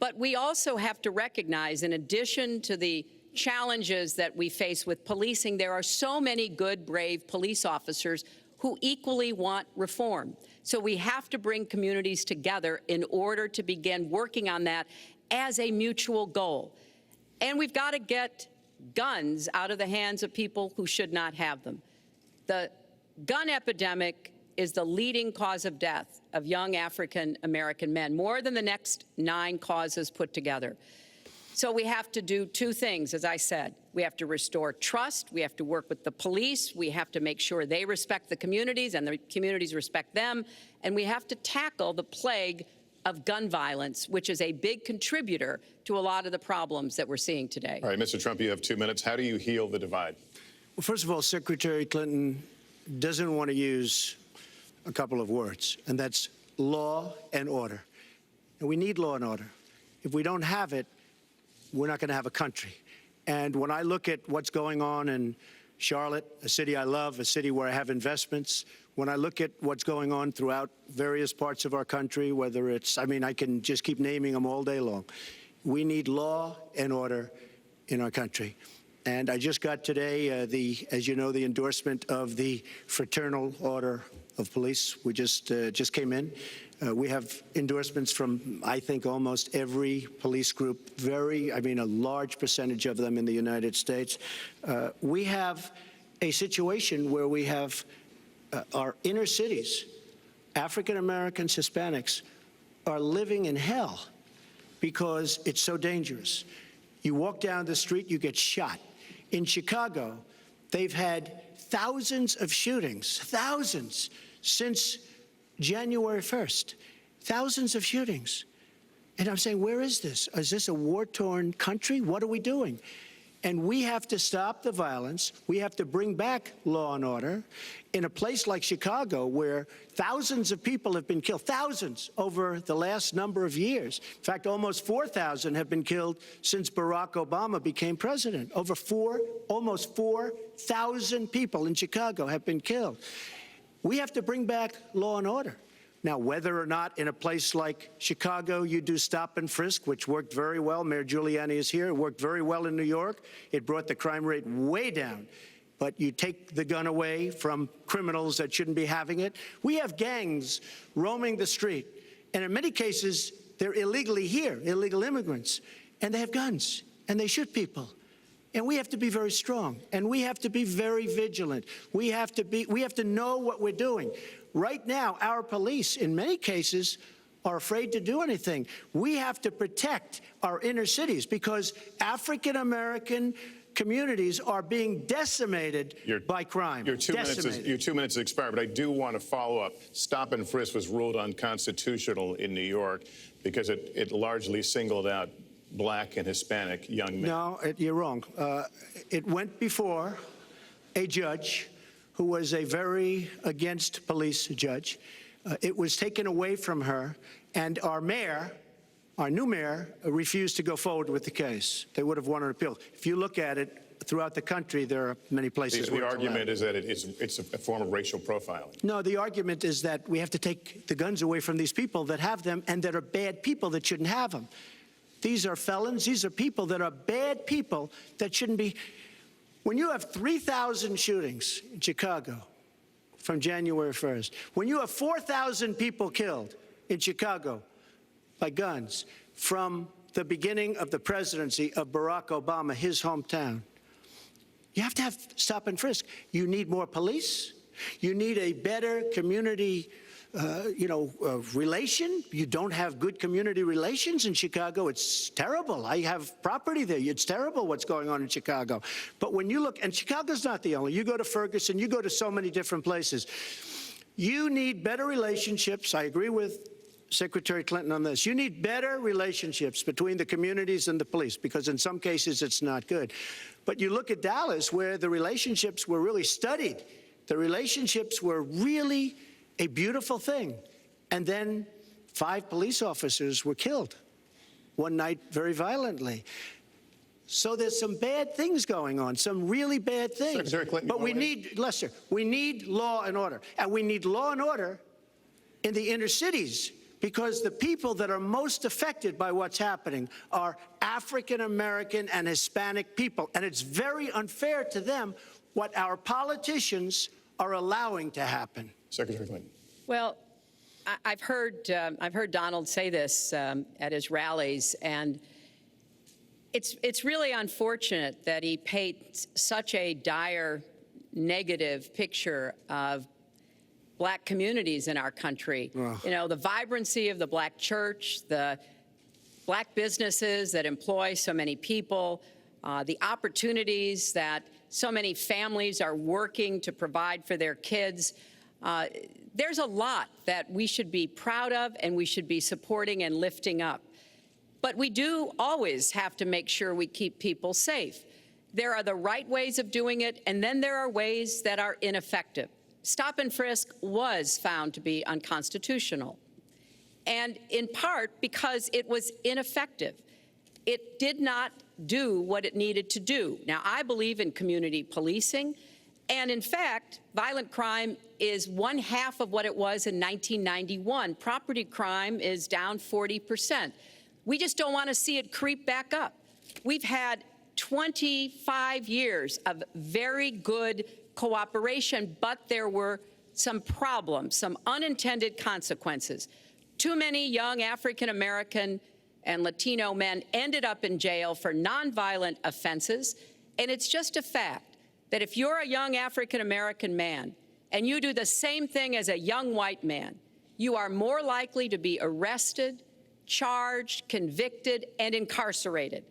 But we also have to recognize, in addition to the challenges that we face with policing, there are so many good, brave police officers who equally want reform. So we have to bring communities together in order to begin working on that as a mutual goal. And we've got to get guns out of the hands of people who should not have them. The gun epidemic is the leading cause of death of young African American men, more than the next 9 causes put together. So we have to do 2 things, as I said. We have to restore trust. We have to work with the police. We have to make sure they respect the communities and the communities respect them. And we have to tackle the plague of gun violence, which is a big contributor to a lot of the problems that we're seeing today. All right, Mr. Trump, you have 2 minutes. How do you heal the divide? Well, first of all, Secretary Clinton doesn't want to use a couple of words, and that's law and order. And we need law and order. If we don't have it, we're not going to have a country. And when I look at what's going on in Charlotte, a city I love, a city where I have investments, when I look at what's going on throughout various parts of our country, whether it's, I can just keep naming them all day long. We need law and order in our country. And I just got today, as you know, the endorsement of the Fraternal Order of Police. We just came in. We have endorsements from, I think, almost every police group, a large percentage of them in the United States. We have a situation where we have our inner cities, African Americans, Hispanics, are living in hell because it's so dangerous. You walk down the street, you get shot. In Chicago, they've had thousands of shootings, thousands, since January 1st. Thousands of shootings. And I'm saying, where is this? Is this a war-torn country? What are we doing? And we have to stop the violence. We have to bring back law and order. In a place like Chicago, where thousands of people have been killed, thousands over the last number of years. In fact, almost 4,000 have been killed since Barack Obama became president. Almost 4,000 people in Chicago have been killed. We have to bring back law and order. Now, whether or not in a place like Chicago you do stop and frisk, which worked very well, Mayor Giuliani is here, it worked very well in New York. It brought the crime rate way down. But you take the gun away from criminals that shouldn't be having it. We have gangs roaming the street, and in many cases, they're illegally here, illegal immigrants, and they have guns, and they shoot people. And we have to be very strong, and we have to be very vigilant. We have to know what we're doing. Right now, our police, in many cases, are afraid to do anything. We have to protect our inner cities because African-American communities are being decimated by crime. Your 2 minutes expired, but I do want to follow up. Stop and frisk was ruled unconstitutional in New York because it largely singled out Black and Hispanic young men. No, you're wrong. It went before a judge who was a very against police judge. It was taken away from her, and our new mayor, refused to go forward with the case. They would have won an appeal. If you look at it throughout the country, there are many places where the argument is that it's a form of racial profiling. No, the argument is that we have to take the guns away from these people that have them and that are bad people that shouldn't have them. These are felons. These are people that are bad people that shouldn't be. When you have 3,000 shootings in Chicago from January 1st, when you have 4,000 people killed in Chicago by guns from the beginning of the presidency of Barack Obama, his hometown, you have to have stop and frisk. You need more police. You need a better community relation. You don't have good community relations in Chicago. It's terrible. I have property there. It's terrible what's going on in Chicago. But when you look, and Chicago's not the only, you go to Ferguson, you go to so many different places. You need better relationships. I agree with Secretary Clinton on this. You need better relationships between the communities and the police, because in some cases it's not good. But you look at Dallas, where the relationships were really studied. The relationships were really a beautiful thing. And then 5 police officers were killed one night very violently. So there's some bad things going on, some really bad things. Secretary Clinton, but we need, Lester, we need law and order. And we need law and order in the inner cities, because the people that are most affected by what's happening are African American and Hispanic people. And it's very unfair to them what our politicians are allowing to happen. Secretary Clinton. Well, I've heard Donald say this at his rallies, and it's really unfortunate that he paints such a dire, negative picture of Black communities in our country. Ugh. You know, the vibrancy of the Black church, the Black businesses that employ so many people, the opportunities that so many families are working to provide for their kids. There's a lot that we should be proud of and we should be supporting and lifting up. But we do always have to make sure we keep people safe. There are the right ways of doing it, and then there are ways that are ineffective. Stop and frisk was found to be unconstitutional, and in part because it was ineffective. It did not do what it needed to do. Now, I believe in community policing, and in fact, violent crime is 1/2 of what it was in 1991. Property crime is down 40%. We just don't want to see it creep back up. We've had 25 years of very good cooperation, but there were some problems, some unintended consequences. Too many young African American and Latino men ended up in jail for nonviolent offenses, and it's just a fact that if you're a young African American man and you do the same thing as a young white man, you are more likely to be arrested, charged, convicted, and incarcerated.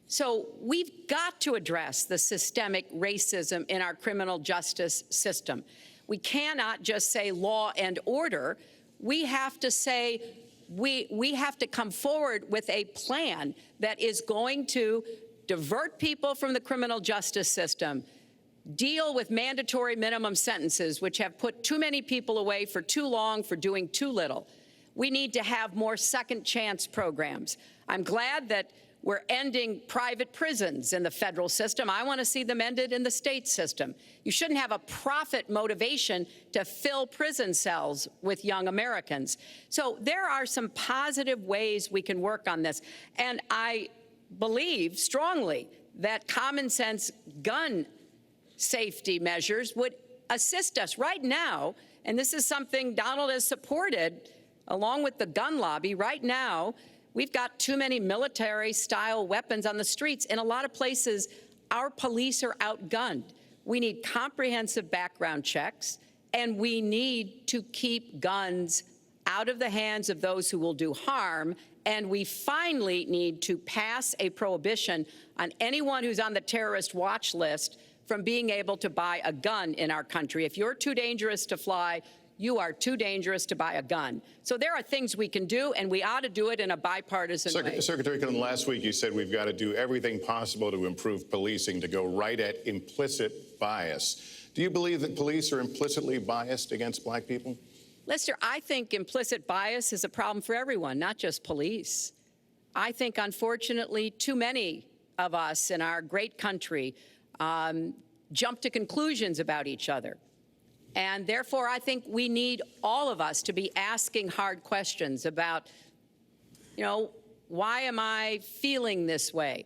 So we've got to address the systemic racism in our criminal justice system. We cannot just say law and order. We have to say we have to come forward with a plan that is going to divert people from the criminal justice system, deal with mandatory minimum sentences, which have put too many people away for too long for doing too little. We need to have more second chance programs. I'm glad that we're ending private prisons in the federal system. I want to see them ended in the state system. You shouldn't have a profit motivation to fill prison cells with young Americans. So there are some positive ways we can work on this. And I believe strongly that common sense gun safety measures would assist us right now. And this is something Donald has supported along with the gun lobby. Right now, we've got too many military-style weapons on the streets. In a lot of places, our police are outgunned. We need comprehensive background checks, and we need to keep guns out of the hands of those who will do harm. And we finally need to pass a prohibition on anyone who's on the terrorist watch list from being able to buy a gun in our country. If you're too dangerous to fly, you are too dangerous to buy a gun. So there are things we can do, and we ought to do it in a bipartisan way. Secretary Clinton, last week you said we've got to do everything possible to improve policing, to go right at implicit bias. Do you believe that police are implicitly biased against Black people? Lester, I think implicit bias is a problem for everyone, not just police. I think, unfortunately, too many of us in our great country jump to conclusions about each other. And therefore, I think we need all of us to be asking hard questions about, why am I feeling this way?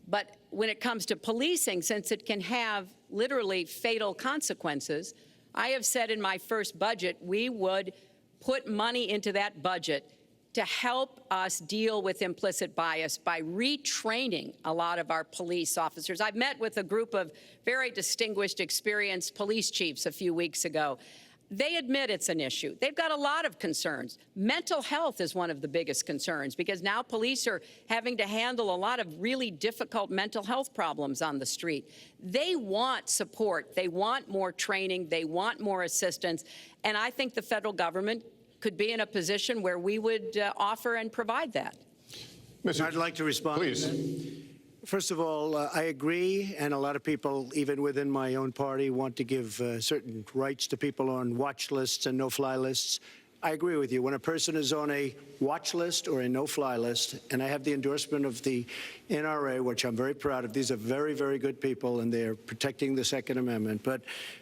But when it comes to policing, since it can have literally fatal consequences, I have said in my first budget we would put money into that budget to help us deal with implicit bias by retraining a lot of our police officers. I've met with a group of very distinguished, experienced police chiefs a few weeks ago. They admit it's an issue. They've got a lot of concerns. Mental health is one of the biggest concerns because now police are having to handle a lot of really difficult mental health problems on the street. They want support. They want more training. They want more assistance. And I think the federal government could be in a position where we would offer and provide that. I'd like to respond. Please. First of all, I agree, and a lot of people, even within my own party, want to give certain rights to people on watch lists and no-fly lists. I agree with you. When a person is on a watch list or a no-fly list, and I have the endorsement of the NRA, which I'm very proud of. These are very, very good people, and they're protecting the Second Amendment. But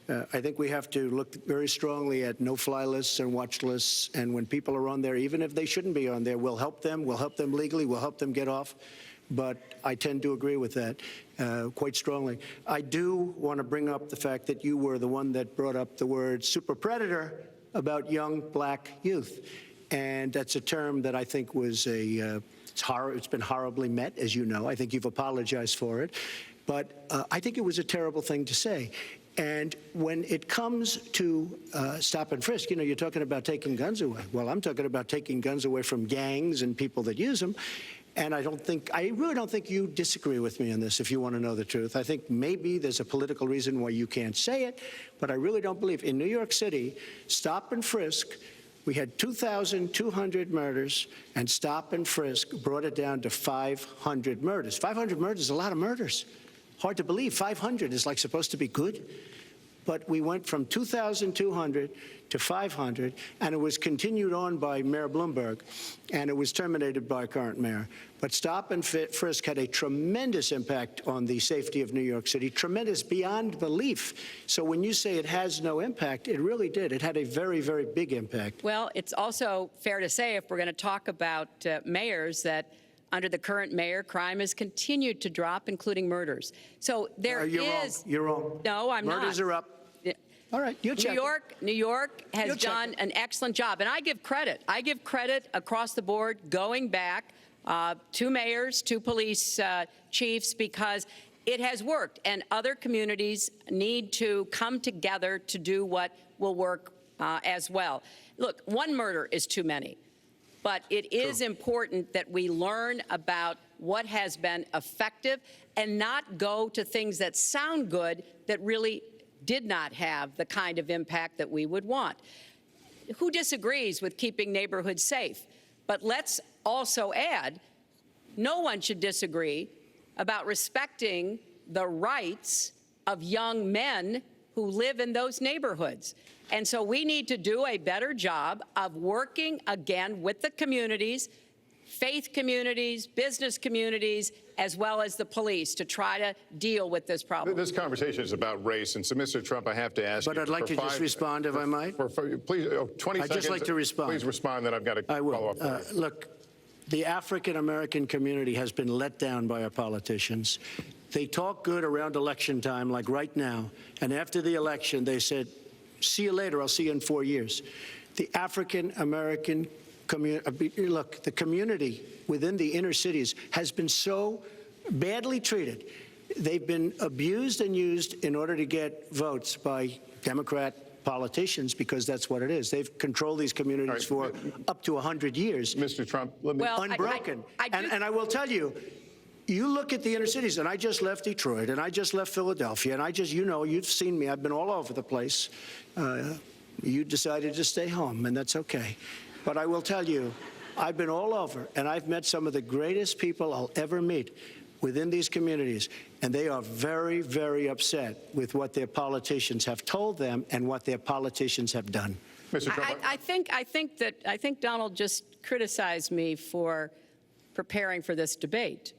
I think we have to look very strongly at no-fly lists and watch lists. And when people are on there, even if they shouldn't be on there, we'll help them. We'll help them legally. We'll help them get off. But I tend to agree with that quite strongly. I do want to bring up the fact that you were the one that brought up the word super predator about young black youth. And that's a term that I think was it's been horribly met, as you know. I think you've apologized for it. But I think it was a terrible thing to say. And when it comes to stop and frisk, you know, you're talking about taking guns away. Well, I'm talking about taking guns away from gangs and people that use them. And I really don't think you disagree with me on this, if you want to know the truth. I think maybe there's a political reason why you can't say it, but I really don't believe. In New York City, stop and frisk, we had 2,200 murders, and stop and frisk brought it down to 500 murders. 500 murders is a lot of murders. Hard to believe. 500 is like supposed to be good. But we went from 2,200 to 500, and it was continued on by Mayor Bloomberg, and it was terminated by current mayor. But stop and frisk had a tremendous impact on the safety of New York City, tremendous beyond belief. So when you say it has no impact, it really did. It had a very, very big impact. Well, it's also fair to say, if we're going to talk about mayors, that under the current mayor, crime has continued to drop, including murders. So there You're wrong. You're wrong. No, I'm not. Murders are up. All right, you check. New York has done an excellent job, and I give credit. I give credit across the board, going back to mayors, to police chiefs, because it has worked, and other communities need to come together to do what will work as well. Look, one murder is too many, but it is important that we learn about what has been effective and not go to things that sound good that really did not have the kind of impact that we would want. Who disagrees with keeping neighborhoods safe? But let's also add, no one should disagree about respecting the rights of young men who live in those neighborhoods. And so we need to do a better job of working again with the communities, faith communities, business communities, as well as the police, to try to deal with this problem. This conversation is about race, and so, Mr. Trump, I have to ask you. But I'd like to just respond, if I might. Please, 20 seconds. I'd just like to respond. Please respond, then I've got to follow up. Look, the African-American community has been let down by our politicians. They talk good around election time, like right now, and after the election, they said, see you later, I'll see you in 4 years. The African-American look, the community within the inner cities has been so badly treated. They've been abused and used in order to get votes by Democrat politicians, because that's what it is. They've controlled these communities for up to 100 years. Mr. Trump, let me... Well, unbroken. And I will tell you, you look at the inner cities, and I just left Detroit, and I just left Philadelphia, and I just, you know, you've seen me. I've been all over the place. You decided to stay home, and that's okay. But I will tell you, I've been all over, and I've met some of the greatest people I'll ever meet within these communities, and they are very, very upset with what their politicians have told them and what their politicians have done. Mr. Trump, I think Donald just criticized me for preparing for this debate.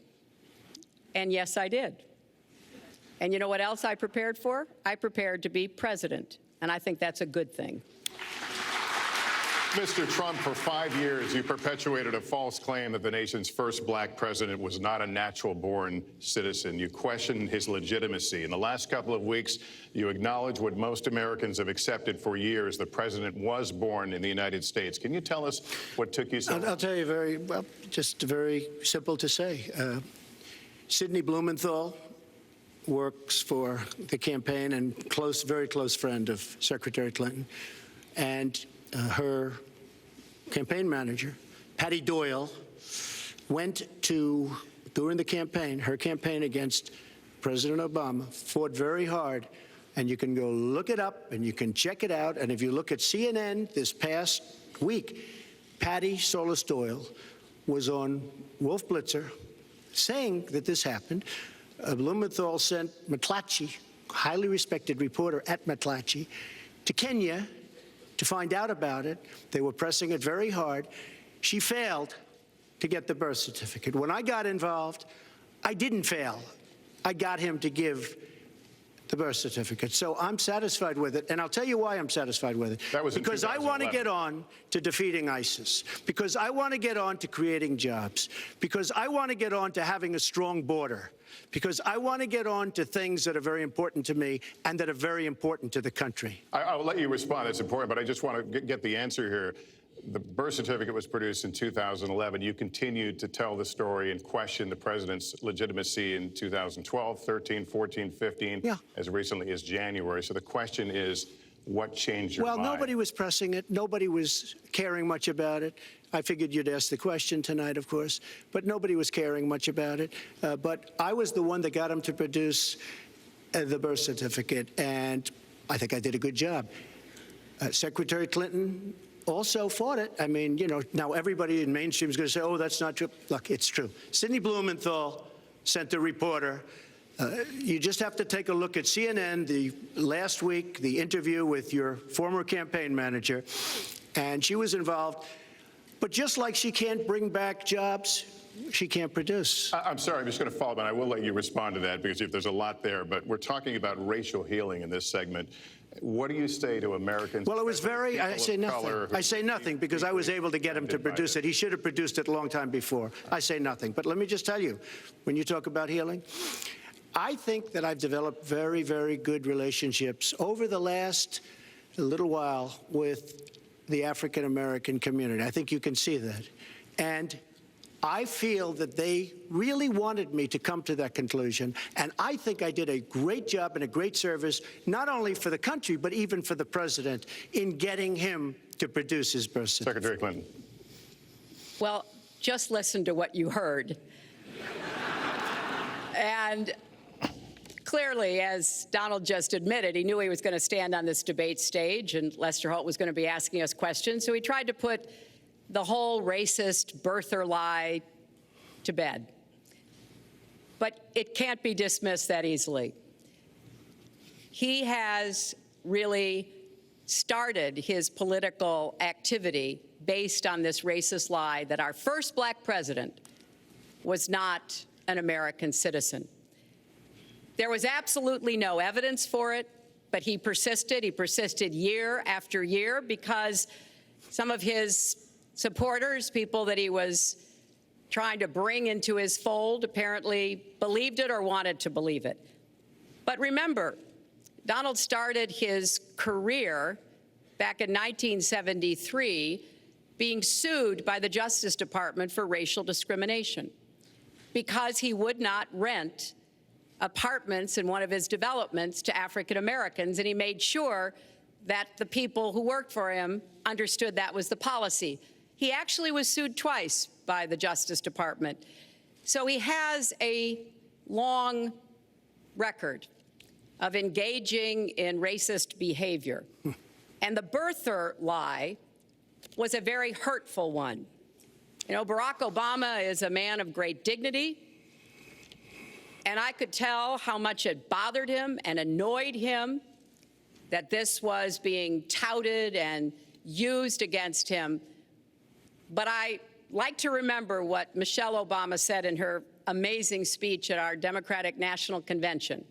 And yes, I did. And you know what else I prepared for? I prepared to be president, and I think that's a good thing. Mr. Trump, for 5 years, you perpetuated a false claim that the nation's first black president was not a natural-born citizen. You questioned his legitimacy. In the last couple of weeks, you acknowledged what most Americans have accepted for years: the president was born in the United States. Can you tell us what took you so long? I'll tell you just very simple to say. Sidney Blumenthal works for the campaign and very close friend of Secretary Clinton. and her campaign manager, Patty Doyle, went to, during the campaign, her campaign against President Obama, fought very hard. And you can go look it up and you can check it out. And if you look at CNN this past week, Patty Solis Doyle was on Wolf Blitzer saying that this happened. Blumenthal sent McClatchy, highly respected reporter at McClatchy, to Kenya to find out about it. They were pressing it very hard. She failed to get the birth certificate. When I got involved, I didn't fail. I got him to give the birth certificate. So I'm satisfied with it, and I'll tell you why I'm satisfied with it. That was in because I want to 2011. get on to defeating ISIS, because I want to get on to creating jobs, because I want to get on to having a strong border, because I want to get on to things that are very important to me and that are very important to the country. I'll let you respond. That's important, but I just want to get the answer here. The birth certificate was produced in 2011. You continued to tell the story and question the president's legitimacy in 2012, 13, 14, 15, as recently as January. So the question is, what changed your mind? Well, nobody was pressing it. Nobody was caring much about it. I figured you'd ask the question tonight, of course, but nobody was caring much about it. But I was the one that got him to produce the birth certificate, and I think I did a good job. Secretary Clinton also fought it. I mean, you know, now everybody in mainstream is going to say, oh, that's not true. Look, it's true. Sidney Blumenthal sent a reporter. You just have to take a look at CNN last week, the interview with your former campaign manager, and she was involved. But just like she can't bring back jobs, she can't produce. I'm sorry, I'm just going to follow up, and I will let you respond to that because there's a lot there. But we're talking about racial healing in this segment. What do you say to Americans? Well, it was very, I say nothing. I say nothing because I was able to get him to produce it. He should have produced it a long time before. I say nothing. But let me just tell you, when you talk about healing, I think that I've developed very, very good relationships over the last little while with the African-American community. I think you can see that. And I feel that they really wanted me to come to that conclusion, and I think I did a great job and a great service, not only for the country, but even for the president, in getting him to produce his birth certificate. Secretary Clinton. Well, just listen to what you heard. And clearly, as Donald just admitted, he knew he was going to stand on this debate stage, and Lester Holt was going to be asking us questions, so he tried to put the whole racist birther lie to bed. But it can't be dismissed that easily. He has really started his political activity based on this racist lie that our first black president was not an American citizen. There was absolutely no evidence for it, but he persisted. He persisted year after year because some of his supporters, people that he was trying to bring into his fold, apparently believed it or wanted to believe it. But remember, Donald started his career back in 1973 being sued by the Justice Department for racial discrimination because he would not rent apartments in one of his developments to African Americans, and he made sure that the people who worked for him understood that was the policy. He actually was sued twice by the Justice Department. So he has a long record of engaging in racist behavior. And the birther lie was a very hurtful one. You know, Barack Obama is a man of great dignity, and I could tell how much it bothered him and annoyed him that this was being touted and used against him. But I like to remember what Michelle Obama said in her amazing speech at our Democratic National Convention.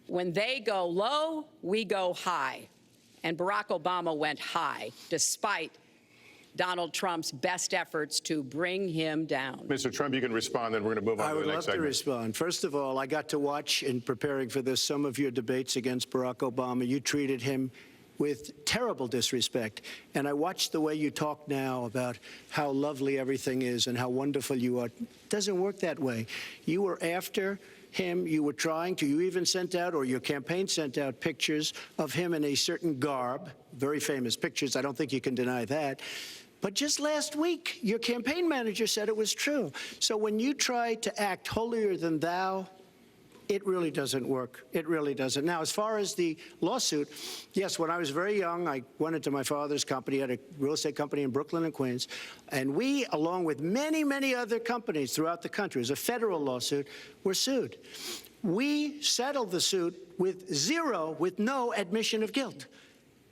When they go low, we go high. And Barack Obama went high, despite Donald Trump's best efforts to bring him down. Mr. Trump, you can respond, then we're going to move on to the next segment. I would love to respond. First of all, I got to watch, in preparing for this, some of your debates against Barack Obama. You treated him with terrible disrespect. And I watched the way you talk now about how lovely everything is and how wonderful you are. It doesn't work that way. You were after him. You were trying to. You even sent out, or your campaign sent out, pictures of him in a certain garb, very famous pictures. I don't think you can deny that. But just last week, your campaign manager said it was true. So when you try to act holier than thou, it really doesn't work. It really doesn't. Now, as far as the lawsuit, yes, when I was very young, I went into my father's company, had a real estate company in Brooklyn and Queens, and we, along with many, many other companies throughout the country, it was a federal lawsuit, were sued. We settled the suit with no admission of guilt.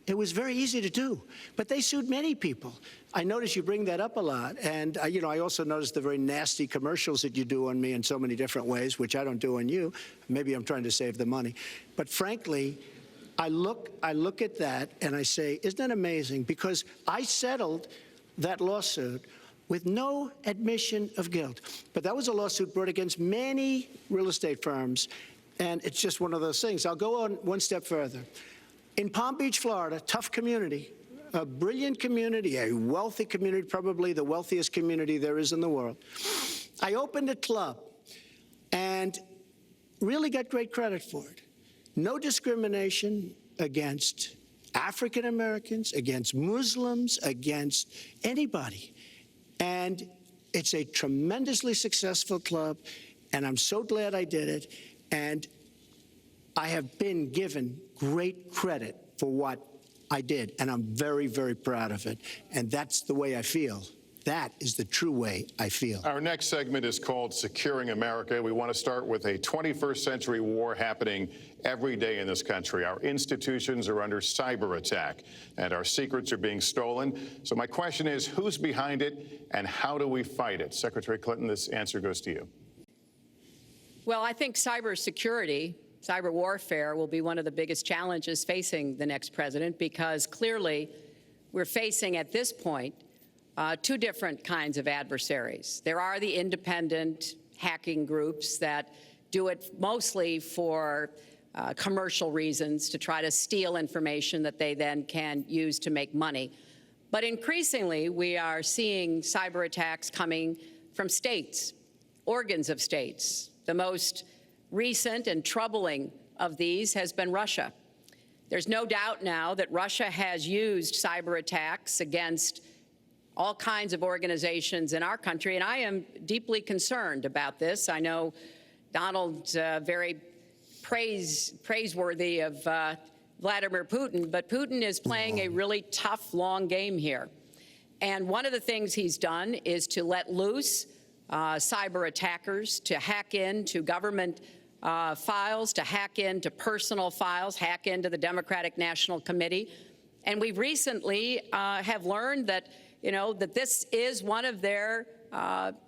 It was very easy to do, but they sued many people. I notice you bring that up a lot, and I also noticed the very nasty commercials that you do on me in so many different ways, which I don't do on you. Maybe I'm trying to save the money, but frankly, I look at that and I say, isn't that amazing? Because I settled that lawsuit with no admission of guilt, but that was a lawsuit brought against many real estate firms, and it's just one of those things. I'll go on one step further. In Palm Beach, Florida, tough community, a brilliant community, a wealthy community, probably the wealthiest community there is in the world. I opened a club and really got great credit for it. No discrimination against African Americans, against Muslims, against anybody. And it's a tremendously successful club, and I'm so glad I did it. And I have been given great credit for what I did, and I'm very, very proud of it. And that's the way I feel. That is the true way I feel. Our next segment is called Securing America. We want to start with a 21st century war happening every day in this country. Our institutions are under cyber attack, and our secrets are being stolen. So my question is, who's behind it, and how do we fight it? Secretary Clinton, this answer goes to you. Well, I think cybersecurity, cyber warfare will be one of the biggest challenges facing the next president, because clearly we're facing at this point two different kinds of adversaries. There are the independent hacking groups that do it mostly for commercial reasons, to try to steal information that they then can use to make money. But increasingly, we are seeing cyber attacks coming from states, organs of states. The most recent and troubling of these has been Russia. There's no doubt now that Russia has used cyber attacks against all kinds of organizations in our country, and I am deeply concerned about this. I know Donald's very praiseworthy of Vladimir Putin, but Putin is playing a really tough, long game here. And one of the things he's done is to let loose cyber attackers to hack into government files, to hack into personal files, hack into the Democratic National Committee. And we recently have learned that, that this is one of their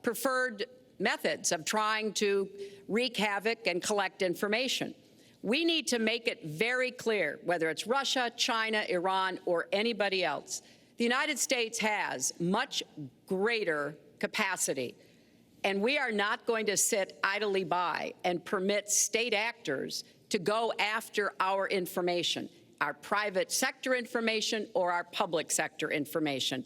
preferred methods of trying to wreak havoc and collect information. We need to make it very clear, whether it's Russia, China, Iran, or anybody else, the United States has much greater capacity. And we are not going to sit idly by and permit state actors to go after our information, our private sector information or our public sector information.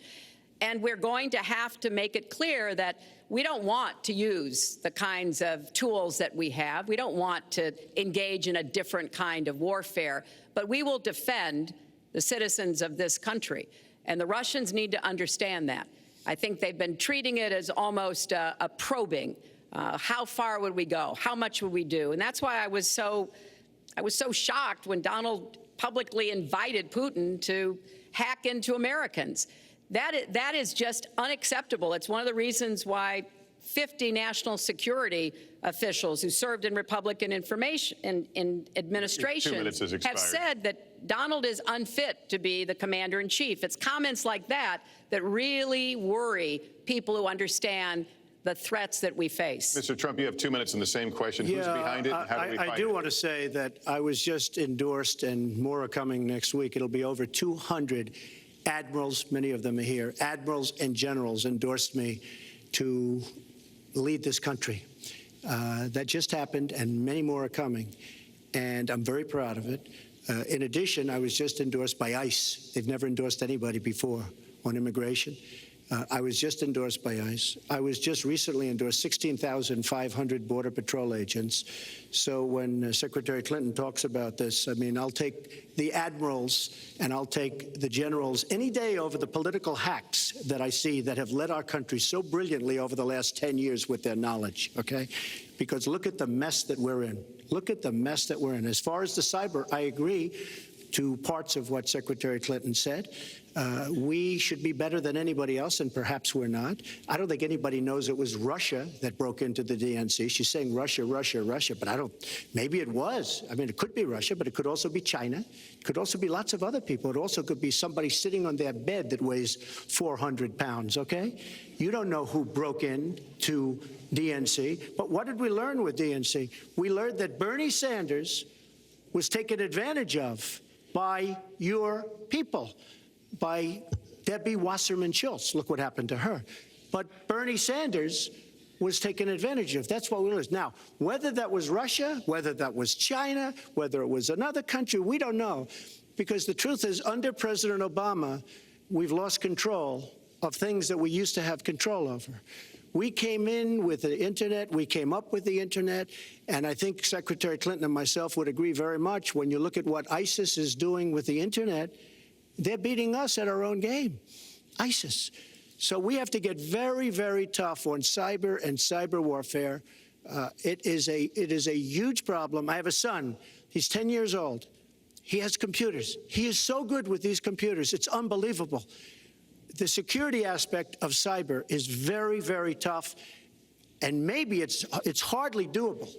And we're going to have to make it clear that we don't want to use the kinds of tools that we have. We don't want to engage in a different kind of warfare, but we will defend the citizens of this country. And the Russians need to understand that. I think they've been treating it as almost a probing. How far would we go? How much would we do? And that's why I was so shocked when Donald publicly invited Putin to hack into Americans. That is just unacceptable. It's one of the reasons why 50 national security officials who served in Republican administration have said that Donald is unfit to be the commander-in-chief. It's comments like that that really worry people who understand the threats that we face. Mr. Trump, you have 2 minutes in the same question. Who's behind it, and how do we fight it? I do want to say that I was just endorsed, and more are coming next week. It'll be over 200 admirals, many of them are here, admirals and generals endorsed me to lead this country. That just happened, and many more are coming, and I'm very proud of it. In addition, I was just endorsed by ICE. They've never endorsed anybody before on immigration. I was just endorsed by ICE. I was just recently endorsed 16,500 Border Patrol agents. So when Secretary Clinton talks about this, I mean, I'll take the admirals and I'll take the generals any day over the political hacks that I see that have led our country so brilliantly over the last 10 years with their knowledge, okay? Because look at the mess that we're in. Look at the mess that we're in. As far as the cyber, I agree to parts of what Secretary Clinton said. We should be better than anybody else, and perhaps we're not. I don't think anybody knows it was Russia that broke into the DNC. She's saying Russia, Russia, Russia, but maybe it was. I mean, it could be Russia, but it could also be China. It could also be lots of other people. It also could be somebody sitting on their bed that weighs 400 pounds, okay? You don't know who broke in to DNC, but what did we learn with DNC? We learned that Bernie Sanders was taken advantage of by your people, by Debbie Wasserman Schultz. Look what happened to her. But Bernie Sanders was taken advantage of. That's what we learned. Now, whether that was Russia, whether that was China, whether it was another country, we don't know. Because the truth is, under President Obama, we've lost control of things that we used to have control over. We came in with the Internet. We came up with the Internet. And I think Secretary Clinton and myself would agree very much. When you look at what ISIS is doing with the Internet, they're beating us at our own game, ISIS. So we have to get very, very tough on cyber and cyber warfare. It is a huge problem. I have a son. He's 10 years old. He has computers. He is so good with these computers. It's unbelievable. The security aspect of cyber is very, very tough, and maybe it's hardly doable.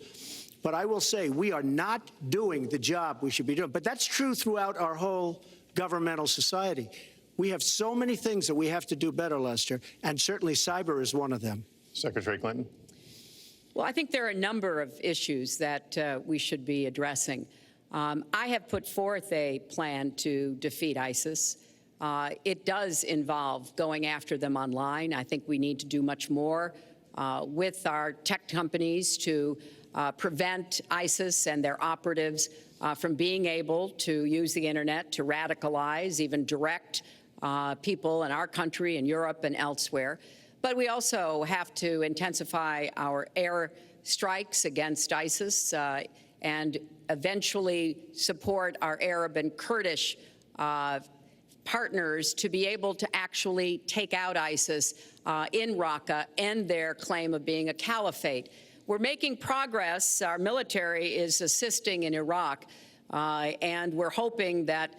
But I will say we are not doing the job we should be doing. But that's true throughout our whole governmental society. We have so many things that we have to do better, Lester, and certainly cyber is one of them. Secretary Clinton. Well, I think there are a number of issues that we should be addressing. I have put forth a plan to defeat ISIS. It does involve going after them online. I think we need to do much more with our tech companies to prevent ISIS and their operatives from being able to use the Internet to radicalize, even direct people in our country and Europe and elsewhere. But we also have to intensify our air strikes against ISIS and eventually support our Arab and Kurdish partners to be able to actually take out ISIS in Raqqa, end their claim of being a caliphate. We're making progress. Our military is assisting in Iraq, and we're hoping that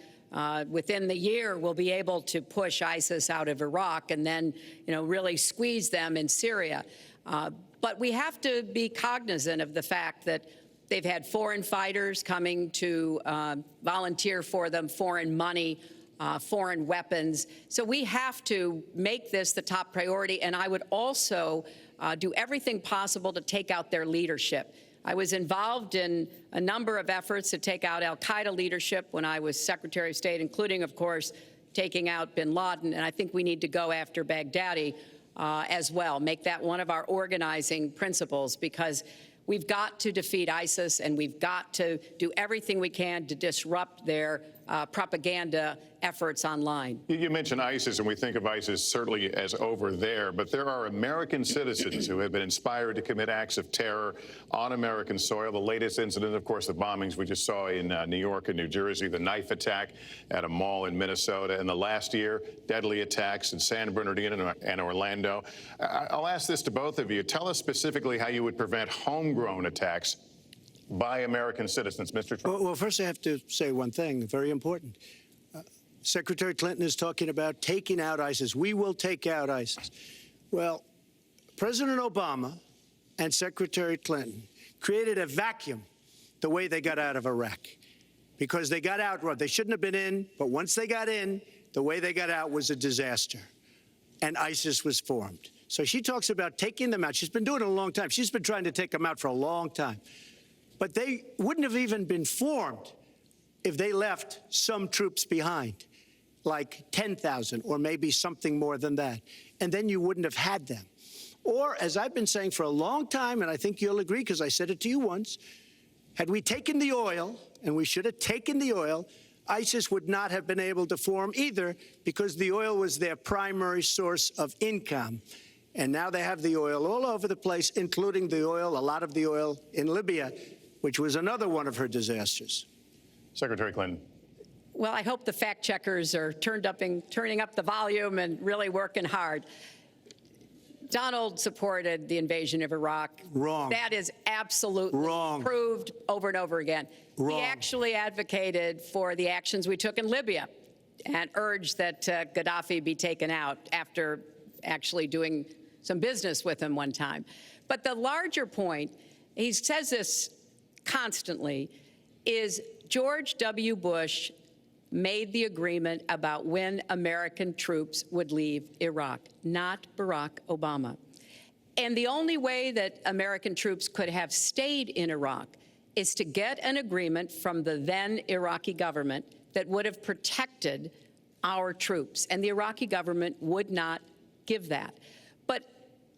within the year we'll be able to push ISIS out of Iraq and then, really squeeze them in Syria. But we have to be cognizant of the fact that they've had foreign fighters coming to volunteer for them, foreign money, foreign weapons. So we have to make this the top priority. And I would also do everything possible to take out their leadership. I was involved in a number of efforts to take out al-Qaeda leadership when I was Secretary of State, including, of course, taking out bin Laden. And I think we need to go after Baghdadi as well, make that one of our organizing principles, because we've got to defeat ISIS, and we've got to do everything we can to disrupt their propaganda efforts online. You mentioned ISIS, and we think of ISIS certainly as over there, but there are American citizens who have been inspired to commit acts of terror on American soil. The latest incident, of course, the bombings we just saw in New York and New Jersey, the knife attack at a mall in Minnesota, and the last year, deadly attacks in San Bernardino and Orlando. I'll ask this to both of you. Tell us specifically how you would prevent homegrown attacks by American citizens, Mr. Trump. Well, first I have to say one thing, very important. Secretary Clinton is talking about taking out ISIS. We will take out ISIS. Well, President Obama and Secretary Clinton created a vacuum the way they got out of Iraq, because they got out, they shouldn't have been in, but once they got in, the way they got out was a disaster, and ISIS was formed. So she talks about taking them out. She's been doing it a long time. She's been trying to take them out for a long time. But they wouldn't have even been formed if they left some troops behind, like 10,000 or maybe something more than that. And then you wouldn't have had them. Or, as I've been saying for a long time, and I think you'll agree because I said it to you once, had we taken the oil, and we should have taken the oil, ISIS would not have been able to form either because the oil was their primary source of income. And now they have the oil all over the place, including the oil, a lot of the oil in Libya, which was another one of her disasters. Secretary Clinton. Well, I hope the fact checkers are turning up the volume and really working hard. Donald supported the invasion of Iraq. Wrong. That is absolutely wrong. Proved over and over again. Wrong. He actually advocated for the actions we took in Libya and urged that Gaddafi be taken out after actually doing some business with him one time. But the larger point, he says this constantly, is George W. Bush made the agreement about when American troops would leave Iraq, not Barack Obama. And the only way that American troops could have stayed in Iraq is to get an agreement from the then Iraqi government that would have protected our troops. And the Iraqi government would not give that. But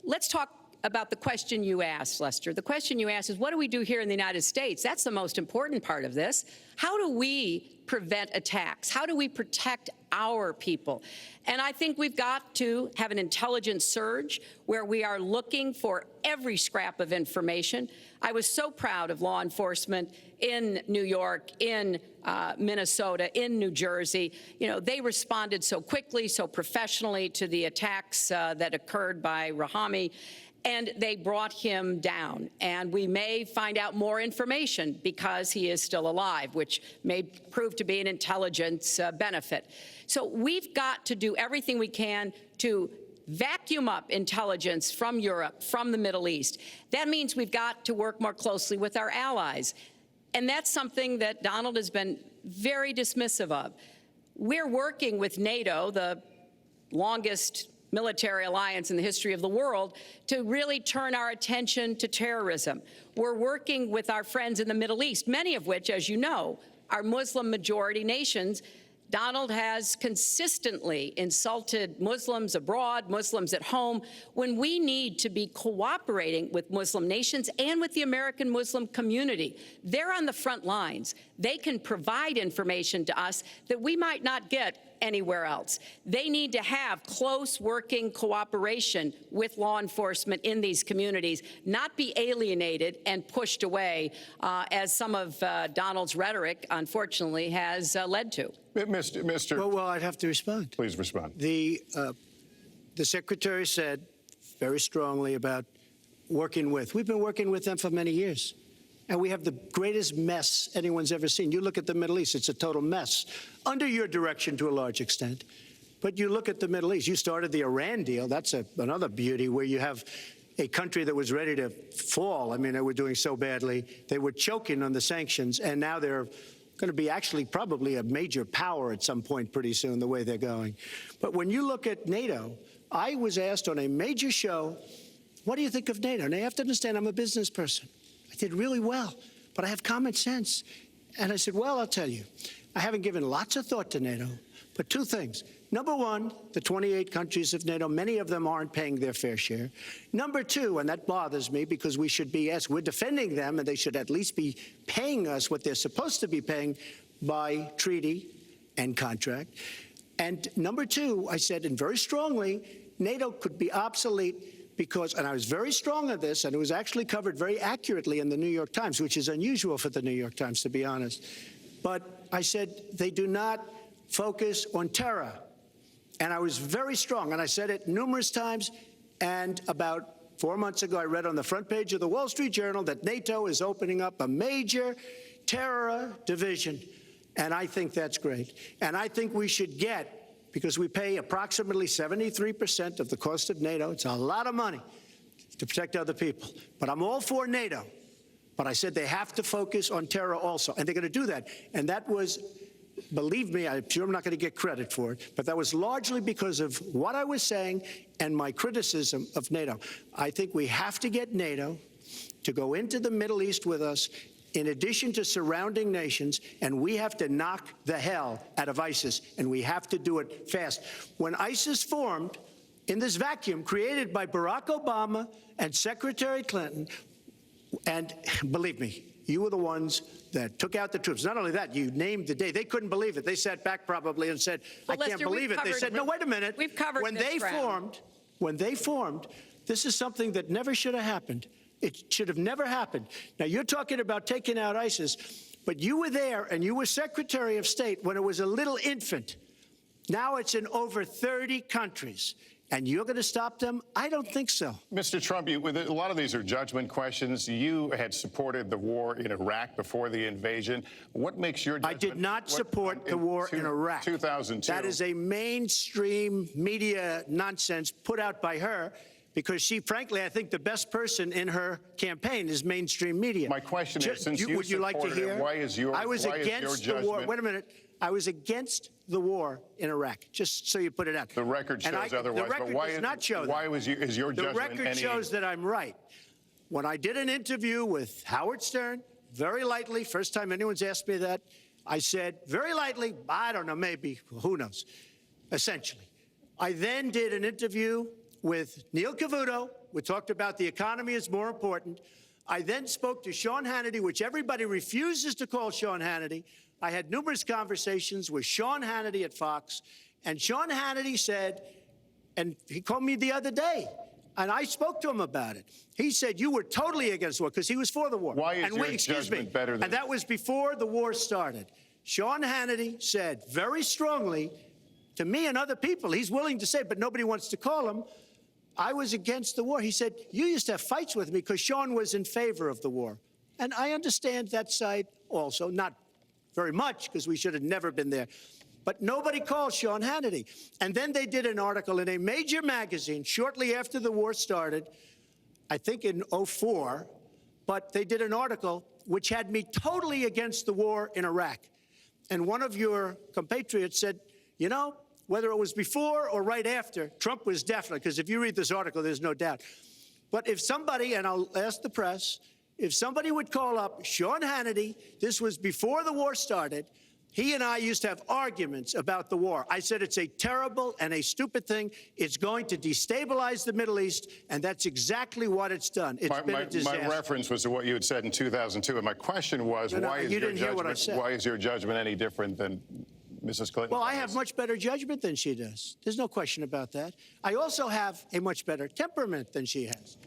let's talk about the question you asked, Lester. The question you asked is, what do we do here in the United States? That's the most important part of this. How do we prevent attacks? How do we protect our people? And I think we've got to have an intelligence surge where we are looking for every scrap of information. I was so proud of law enforcement in New York, in Minnesota, in New Jersey. You know, they responded so quickly, so professionally to the attacks that occurred by Rahami. And they brought him down. And we may find out more information because he is still alive, which may prove to be an intelligence benefit. So we've got to do everything we can to vacuum up intelligence from Europe, from the Middle East. That means we've got to work more closely with our allies. And that's something that Donald has been very dismissive of. We're working with NATO, the longest military alliance in the history of the world, to really turn our attention to terrorism. We're working with our friends in the Middle East, many of which, as you know, are Muslim-majority nations. Donald has consistently insulted Muslims abroad, Muslims at home, when we need to be cooperating with Muslim nations and with the American Muslim community. They're on the front lines. They can provide information to us that we might not get anywhere else. They need to have close working cooperation with law enforcement in these communities, not be alienated and pushed away, as some of Donald's rhetoric, unfortunately, has led to. Mr. Well, I'd have to respond. Please respond. The Secretary said very strongly about working with. We've been working with them for many years. And we have the greatest mess anyone's ever seen. You look at the Middle East, it's a total mess, under your direction to a large extent. But you look at the Middle East, you started the Iran deal. That's another beauty, where you have a country that was ready to fall. I mean, they were doing so badly. They were choking on the sanctions, and now they're going to be actually probably a major power at some point pretty soon, the way they're going. But when you look at NATO, I was asked on a major show, what do you think of NATO? And you have to understand, I'm a business person. I did really well, but I have common sense. And I said, well, I'll tell you, I haven't given lots of thought to NATO, but two things. Number one, the 28 countries of NATO, many of them aren't paying their fair share. Number two, and that bothers me because we should be, yes, we're defending them, and they should at least be paying us what they're supposed to be paying by treaty and contract. And number two, I said, and very strongly, NATO could be obsolete because, and I was very strong on this, and it was actually covered very accurately in the New York Times, which is unusual for the New York Times, to be honest. But I said they do not focus on terror. And I was very strong, and I said it numerous times. And about 4 months ago, I read on the front page of the Wall Street Journal that NATO is opening up a major terror division. And I think that's great. And I think we should get, because we pay approximately 73% of the cost of NATO. It's a lot of money to protect other people. But I'm all for NATO. But I said they have to focus on terror also. And they're going to do that. And that was, believe me, I'm sure I'm not going to get credit for it, but that was largely because of what I was saying and my criticism of NATO. I think we have to get NATO to go into the Middle East with us, in addition to surrounding nations, and we have to knock the hell out of ISIS, and we have to do it fast. When ISIS formed in this vacuum created by Barack Obama and Secretary Clinton, and believe me, You were the ones that took out the troops. Not only that, you named the day. They couldn't believe it. They sat back probably and said, Well, I can't Lester, believe it. They said, no, wait a minute. We've covered when this they ground. formed, this is something that never should have happened. It should have never happened. Now, you're talking about taking out ISIS, but you were there and you were Secretary of State when it was a little infant. Now it's in over 30 countries. And you're going to stop them? I don't think so. Mr. Trump, a lot of these are judgment questions. You had supported the war in Iraq before the invasion. What makes your judgment? I did not support the war in Iraq. 2002. That is a mainstream media nonsense put out by her because she, frankly, I think the best person in her campaign is mainstream media. My question is, since you would you like to supported it, hear? why is your I was against the war. judgment? Wait a minute. I was against the war in Iraq, just so you put it out. The record shows otherwise, the record but why does not show why that. is your judgment The record any... shows that I'm right. When I did an interview with Howard Stern, very lightly, first time anyone's asked me that, I said, very lightly, I don't know, maybe, who knows, essentially. I then did an interview with Neil Cavuto. We talked about the economy is more important. I then spoke to Sean Hannity, which everybody refuses to call Sean Hannity. I had numerous conversations with Sean Hannity at Fox, and Sean Hannity said, and he called me the other day, and I spoke to him about it. He said, you were totally against the war, because he was for the war. Why is your judgment better than... And that was before the war started. Sean Hannity said very strongly to me and other people, he's willing to say, but nobody wants to call him, I was against the war. He said, you used to have fights with me because Sean was in favor of the war. And I understand that side also, not very much, because we should have never been there. But nobody called Sean Hannity. And then they did an article in a major magazine shortly after the war started, I think in '04, but they did an article which had me totally against the war in Iraq. And one of your compatriots said, you know, whether it was before or right after, Trump was definitely, because if you read this article, there's no doubt. But if somebody, and I'll ask the press, if somebody would call up Sean Hannity, this was before the war started, he and I used to have arguments about the war. I said it's a terrible and a stupid thing. It's going to destabilize the Middle East, and that's exactly what it's done. It's been a disaster. My reference was to what you had said in 2002, and my question was, why is your judgment any different than Mrs. Clinton? Well, I have much better judgment than she does. There's no question about that. I also have a much better temperament than she has.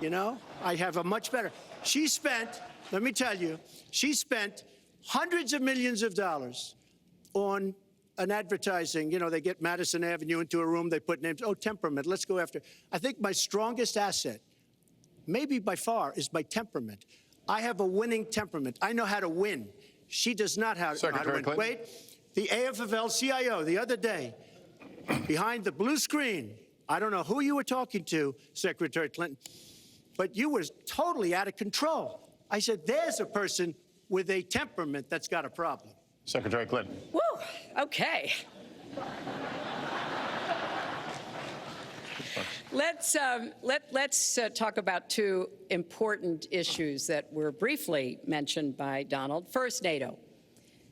You know, I have a much better. She spent, let me tell you, she spent hundreds of millions of dollars on an advertising. You know, they get Madison Avenue into a room, they put names. Oh, temperament, let's go after. I think my strongest asset, maybe by far, is my temperament. I have a winning temperament. I know how to win. She does not know how to win. Clinton. Wait. The AFL-CIO the other day, behind the blue screen, I don't know who you were talking to, Secretary Clinton, but you were totally out of control. I said, there's a person with a temperament that's got a problem. Secretary Clinton. Woo, okay. Let's talk about two important issues that were briefly mentioned by Donald. First, NATO.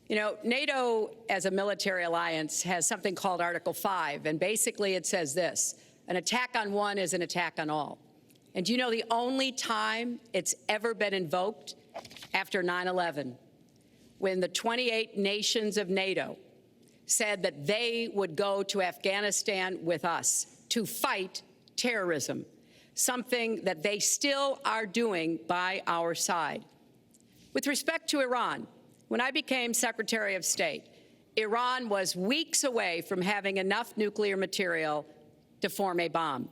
You know, NATO, as a military alliance, has something called Article 5, and basically it says this: an attack on one is an attack on all. And do you know the only time it's ever been invoked? After 9/11, when the 28 nations of NATO said that they would go to Afghanistan with us to fight terrorism, something that they still are doing by our side. With respect to Iran, when I became Secretary of State, Iran was weeks away from having enough nuclear material to form a bomb.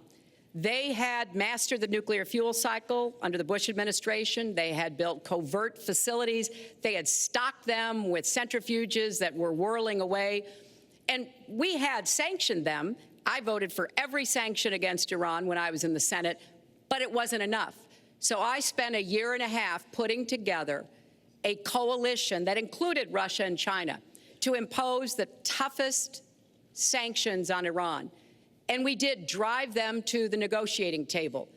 They had mastered the nuclear fuel cycle under the Bush administration. They had built covert facilities. They had stocked them with centrifuges that were whirling away. And we had sanctioned them. I voted for every sanction against Iran when I was in the Senate, but it wasn't enough. So I spent a year and a half putting together a coalition that included Russia and China to impose the toughest sanctions on Iran. And we did drive them to the negotiating table.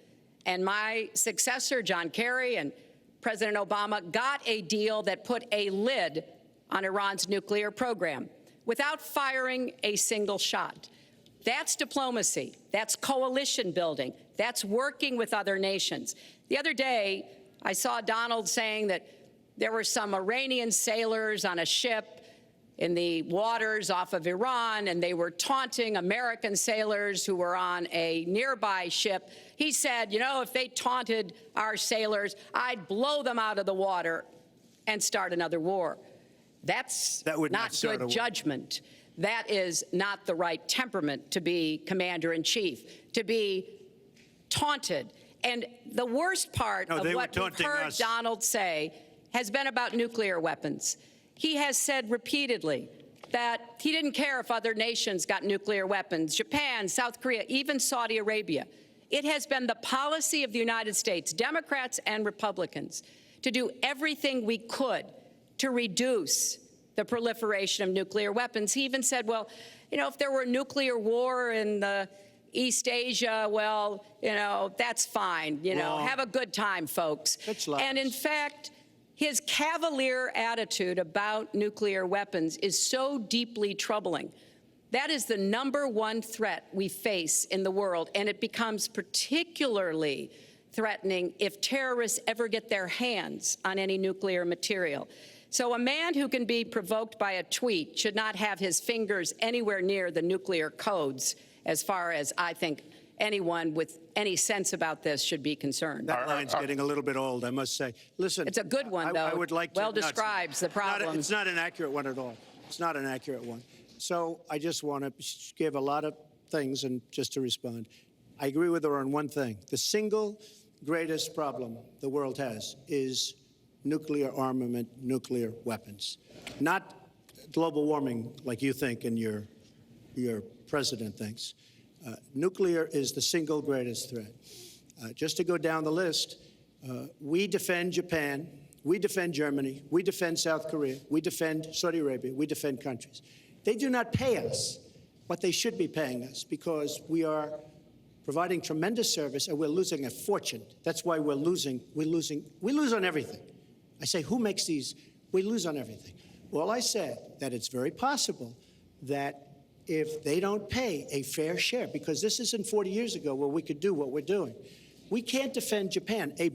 And my successor, John Kerry, and President Obama got a deal that put a lid on Iran's nuclear program without firing a single shot. That's diplomacy. That's coalition building. That's working with other nations. The other day, I saw Donald saying that there were some Iranian sailors on a ship in the waters off of Iran, and they were taunting American sailors who were on a nearby ship. He said, you know, if they taunted our sailors, I'd blow them out of the water and start another war. That's not good judgment. That is not the right temperament to be commander-in-chief, to be taunted. And the worst part of what we've heard Donald say has been about nuclear weapons. He has said repeatedly that he didn't care if other nations got nuclear weapons, Japan, South Korea, even Saudi Arabia. It has been the policy of the United States, Democrats and Republicans, to do everything we could to reduce the proliferation of nuclear weapons. He even said, well, you know, if there were a nuclear war in the East Asia, well, you know, that's fine. You know, have a good time, folks. And in fact, his cavalier attitude about nuclear weapons is so deeply troubling. That is the #1 threat we face in the world, and it becomes particularly threatening if terrorists ever get their hands on any nuclear material. So a man who can be provoked by a tweet should not have his fingers anywhere near the nuclear codes, as far as I think anyone with any sense about this should be concerned. That line's getting a little bit old, I must say. Listen, it's a good one, though. I would like to, well describes the problem. It's not an accurate one at all. It's not an accurate one. So I just want to give a lot of things, and just to respond, I agree with her on one thing. The single greatest problem the world has is nuclear armament, nuclear weapons, not global warming like you think and your president thinks. Nuclear is the single greatest threat. Just to go down the list, we defend Japan, we defend Germany, we defend South Korea, we defend Saudi Arabia, we defend countries. They do not pay us what they should be paying us because we are providing tremendous service and we're losing a fortune. That's why we're losing. We lose on everything. I say, who makes these? We lose on everything. Well, I said that it's very possible that if they don't pay a fair share, because this isn't 40 years ago where we could do what we're doing. We can't defend Japan, a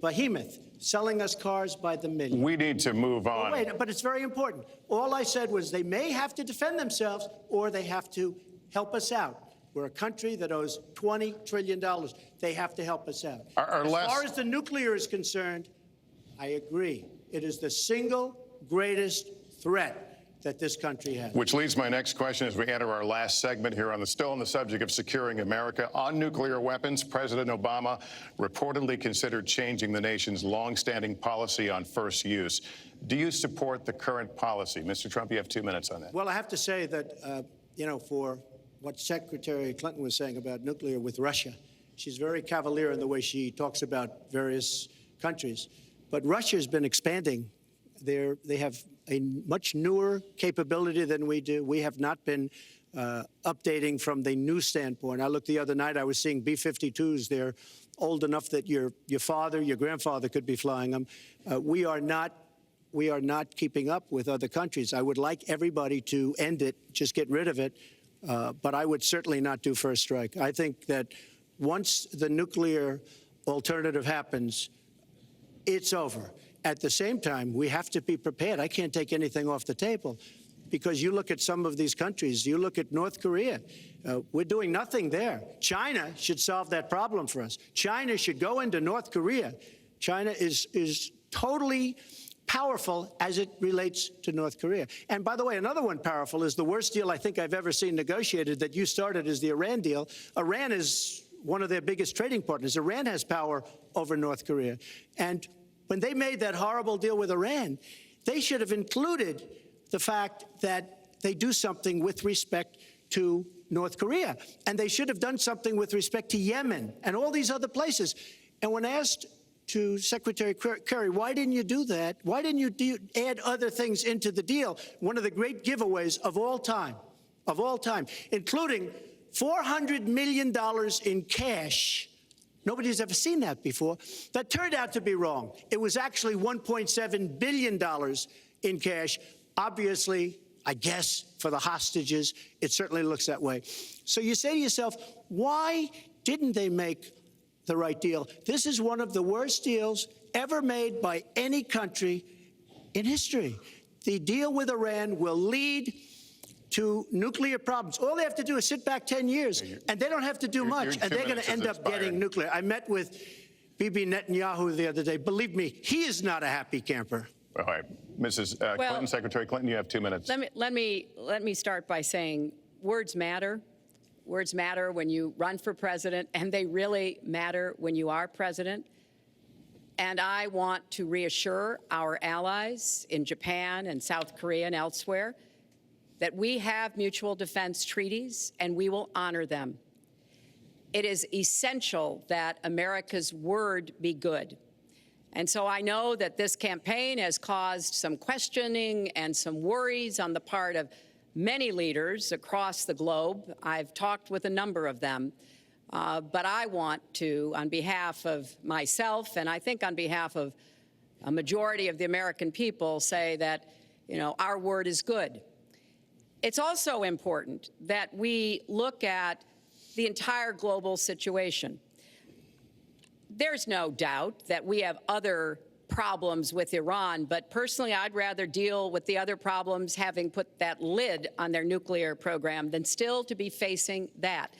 behemoth selling us cars by the million. We need to move on. Wait, but it's very important. All I said was they may have to defend themselves or they have to help us out. We're a country that owes $20 trillion. They have to help us out. As far as the nuclear is concerned, I agree. It is the single greatest threat that this country has. Which leads my next question as we enter our last segment here still on the subject of securing America. On nuclear weapons, President Obama reportedly considered changing the nation's longstanding policy on first use. Do you support the current policy? Mr. Trump, you have 2 minutes on that. Well, I have to say that, for what Secretary Clinton was saying about nuclear with Russia, she's very cavalier in the way she talks about various countries. But Russia's been expanding. They have a much newer capability than we do. We have not been updating from the new standpoint. I looked the other night, I was seeing B-52s. They're old enough that your father, your grandfather could be flying them. We are not keeping up with other countries. I would like everybody to end it, just get rid of it. But I would certainly not do first strike. I think that once the nuclear alternative happens, it's over. At the same time, we have to be prepared. I can't take anything off the table because you look at some of these countries. You look at North Korea. We're doing nothing there. China should solve that problem for us. China should go into North Korea. China is totally powerful as it relates to North Korea. And by the way, another one powerful is the worst deal I think I've ever seen negotiated that you started is the Iran deal. Iran is one of their biggest trading partners. Iran has power over North Korea. And when they made that horrible deal with Iran, they should have included the fact that they do something with respect to North Korea. And they should have done something with respect to Yemen and all these other places. And when asked to Secretary Kerry, why didn't you do that? Why didn't you add other things into the deal? One of the great giveaways of all time, including $400 million in cash. Nobody's ever seen that before. That turned out to be wrong. It was actually $1.7 billion in cash. Obviously, I guess, for the hostages, it certainly looks that way. So you say to yourself, why didn't they make the right deal? This is one of the worst deals ever made by any country in history. The deal with Iran will lead to nuclear problems. All they have to do is sit back 10 years, and they don't have to do much, and they're going to end up getting nuclear. I met with Bibi Netanyahu the other day. Believe me, he is not a happy camper. All right, Mrs. Clinton, Secretary Clinton, you have 2 minutes. Let me start by saying words matter. Words matter when you run for president, and they really matter when you are president. And I want to reassure our allies in Japan and South Korea and elsewhere that we have mutual defense treaties and we will honor them. It is essential that America's word be good. And so I know that this campaign has caused some questioning and some worries on the part of many leaders across the globe. I've talked with a number of them. But I want to, on behalf of myself and I think on behalf of a majority of the American people, say that, our word is good. It's also important that we look at the entire global situation. There's no doubt that we have other problems with Iran, but personally, I'd rather deal with the other problems having put that lid on their nuclear program than still to be facing that.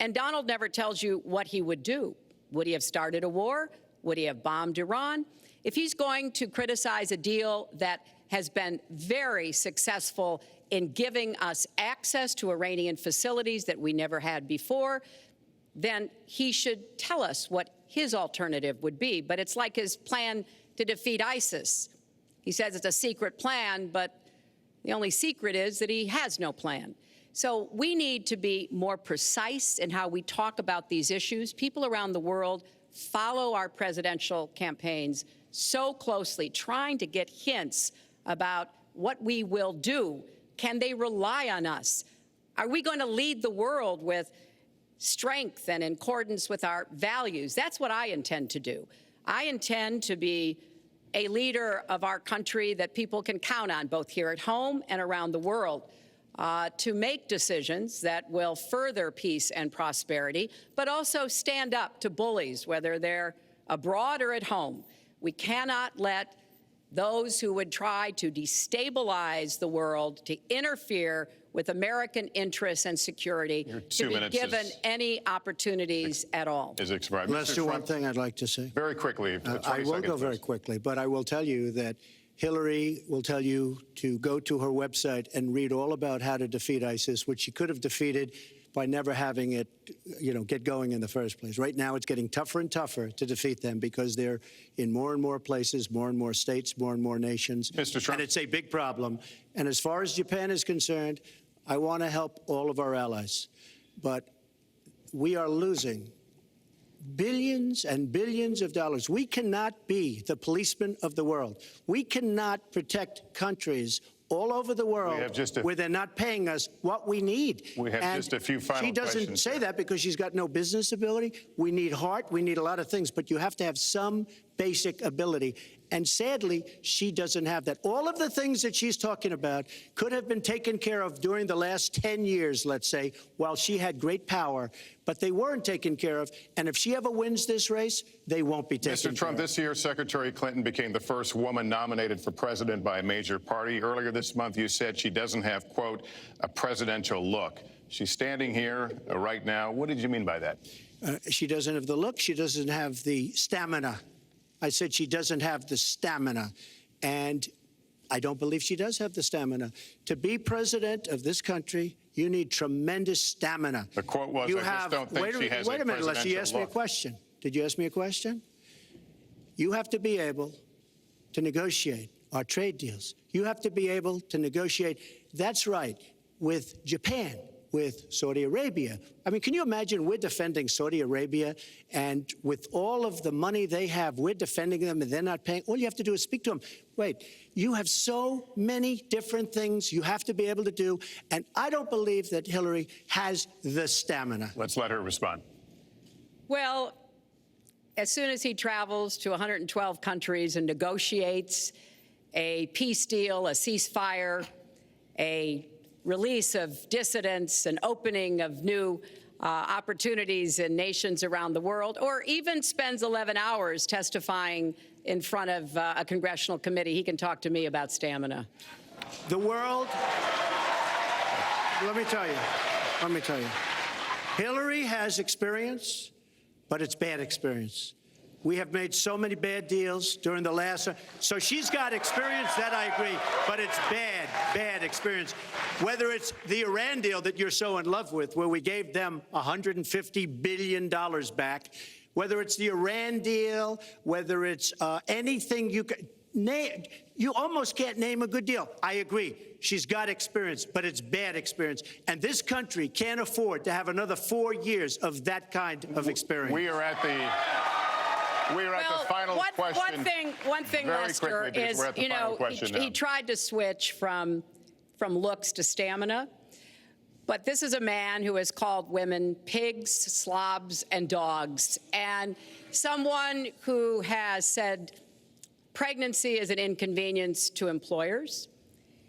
And Donald never tells you what he would do. Would he have started a war? Would he have bombed Iran? If he's going to criticize a deal that has been very successful in giving us access to Iranian facilities that we never had before, then he should tell us what his alternative would be. But it's like his plan to defeat ISIS. He says it's a secret plan, but the only secret is that he has no plan. So we need to be more precise in how we talk about these issues. People around the world follow our presidential campaigns so closely, trying to get hints about what we will do. Can they rely on us? Are we going to lead the world with strength and in accordance with our values? That's what I intend to do. I intend to be a leader of our country that people can count on, both here at home and around the world, to make decisions that will further peace and prosperity, but also stand up to bullies, whether they're abroad or at home. We cannot let those who would try to destabilize the world, to interfere with American interests and security, to be given any opportunities at all. Is expired. Lester, one thing I'd like to say. Very quickly. I will go very quickly, but I will tell you that Hillary will tell you to go to her website and read all about how to defeat ISIS, which she could have defeated by never having it, get going in the first place. Right now, it's getting tougher and tougher to defeat them because they're in more and more places, more and more states, more and more nations. Mr. Trump. And it's a big problem. And as far as Japan is concerned, I want to help all of our allies. But we are losing billions and billions of dollars. We cannot be the policeman of the world. We cannot protect countries all over the world where they're not paying us what we need. We have just a few final questions. She doesn't say that because she's got no business ability. We need heart. We need a lot of things. But you have to have some basic ability. And sadly, she doesn't have that. All of the things that she's talking about could have been taken care of during the last 10 years, let's say, while she had great power. But they weren't taken care of. And if she ever wins this race, they won't be taken care of. Mr. Trump, this year, Secretary Clinton became the first woman nominated for president by a major party. Earlier this month, you said she doesn't have, quote, a presidential look. She's standing here right now. What did you mean by that? She doesn't have the look. She doesn't have the stamina. I said she doesn't have the stamina. And I don't believe she does have the stamina. To be president of this country, you need tremendous stamina. The quote was, I just don't think she has a presidential look. Wait a minute, Lester, you asked me a question. Did you ask me a question? You have to be able to negotiate our trade deals. You have to be able to negotiate, that's right, with Japan, with Saudi Arabia. I mean, can you imagine we're defending Saudi Arabia, and with all of the money they have, we're defending them and they're not paying? All you have to do is speak to them. Wait, you have so many different things you have to be able to do, and I don't believe that Hillary has the stamina. Let's let her respond. Well, as soon as he travels to 112 countries and negotiates a peace deal, a ceasefire, a release of dissidents, an opening of new opportunities in nations around the world, or even spends 11 hours testifying in front of a congressional committee. He can talk to me about stamina. The world, let me tell you, Hillary has experience, but it's bad experience. We have made so many bad deals during the last, so she's got experience, that I agree, but it's bad experience. Whether it's the Iran deal that you're so in love with, where we gave them $150 billion back, whether it's the Iran deal, whether it's anything you can name, you almost can't name a good deal. I agree. She's got experience, but it's bad experience. And this country can't afford to have another 4 years of that kind of experience. We are at the final question. One thing, Lester, is, you know, he tried to switch from looks to stamina. But this is a man who has called women pigs, slobs, and dogs, and someone who has said pregnancy is an inconvenience to employers,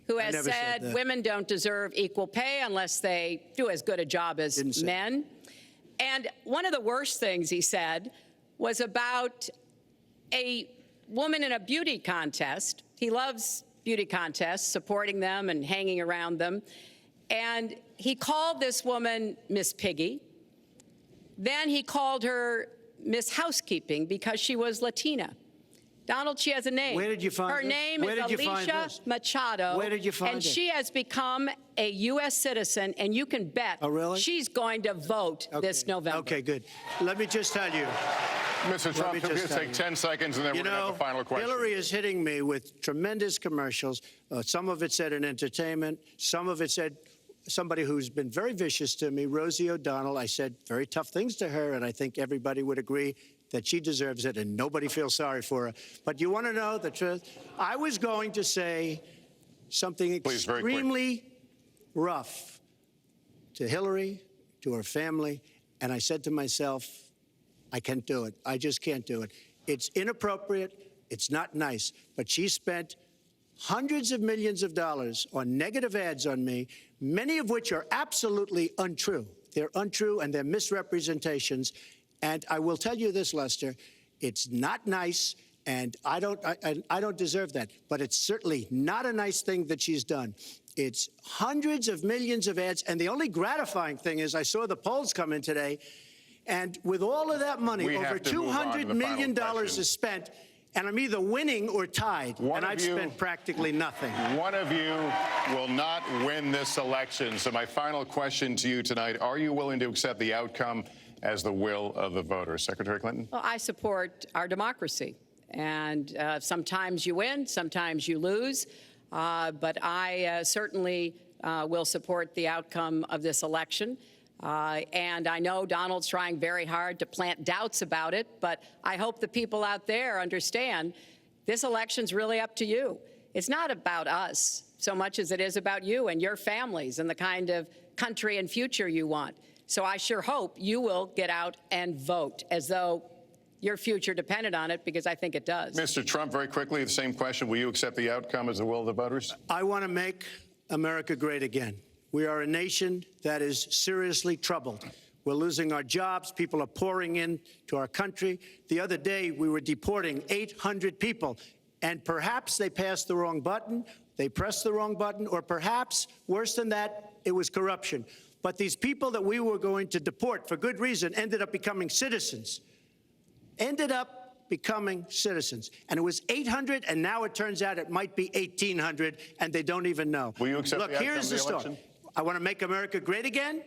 who has said women don't deserve equal pay unless they do as good a job as men. And one of the worst things he said was about a woman in a beauty contest. He loves beauty contests, supporting them and hanging around them. And he called this woman Miss Piggy. Then he called her Miss Housekeeping because she was Latina. Donald, she has a name. Where did you find her this? name Where is did you find Alicia this? Machado. Where did you find and it? she has become a U.S. citizen, and you can bet she's going to vote this November. Okay, good. Let me just tell you. Mr. Trump, we'll just take 10 seconds, and then we're going to have the final question. Hillary is hitting me with tremendous commercials. Some of it said in entertainment. Some of it said somebody who's been very vicious to me, Rosie O'Donnell. I said very tough things to her, and I think everybody would agree that she deserves it, and nobody feels sorry for her. But you want to know the truth? I was going to say something extremely rough to Hillary, to her family, and I said to myself, I can't do it. I just can't do it. It's inappropriate. It's not nice. But she spent hundreds of millions of dollars on negative ads on me, many of which are absolutely untrue. They're untrue and they're misrepresentations. And I will tell you this, Lester, it's not nice, and I don't deserve that. But it's certainly not a nice thing that she's done. It's hundreds of millions of ads, and the only gratifying thing is I saw the polls come in today, and with all of that money, over $200 million is spent, and I'm either winning or tied, and I've spent practically nothing. One of you will not win this election. So my final question to you tonight, are you willing to accept the outcome as the will of the voters? Secretary Clinton? Well, I support our democracy. And sometimes you win, sometimes you lose. But I certainly will support the outcome of this election. And I know Donald's trying very hard to plant doubts about it, but I hope the people out there understand this election's really up to you. It's not about us so much as it is about you and your families and the kind of country and future you want. So I sure hope you will get out and vote as though your future depended on it, because I think it does. Mr. Trump, very quickly, the same question. Will you accept the outcome as the will of the voters? I want to make America great again. We are a nation that is seriously troubled. We're losing our jobs. People are pouring into our country. The other day, we were deporting 800 people, and perhaps they passed the wrong button, they pressed the wrong button, or perhaps, worse than that, it was corruption. But these people that we were going to deport for good reason ended up becoming citizens. And it was 800, and now it turns out it might be 1,800, and they don't even know. Will you accept Look, the outcome here's of the the election? story. I want to make America great again.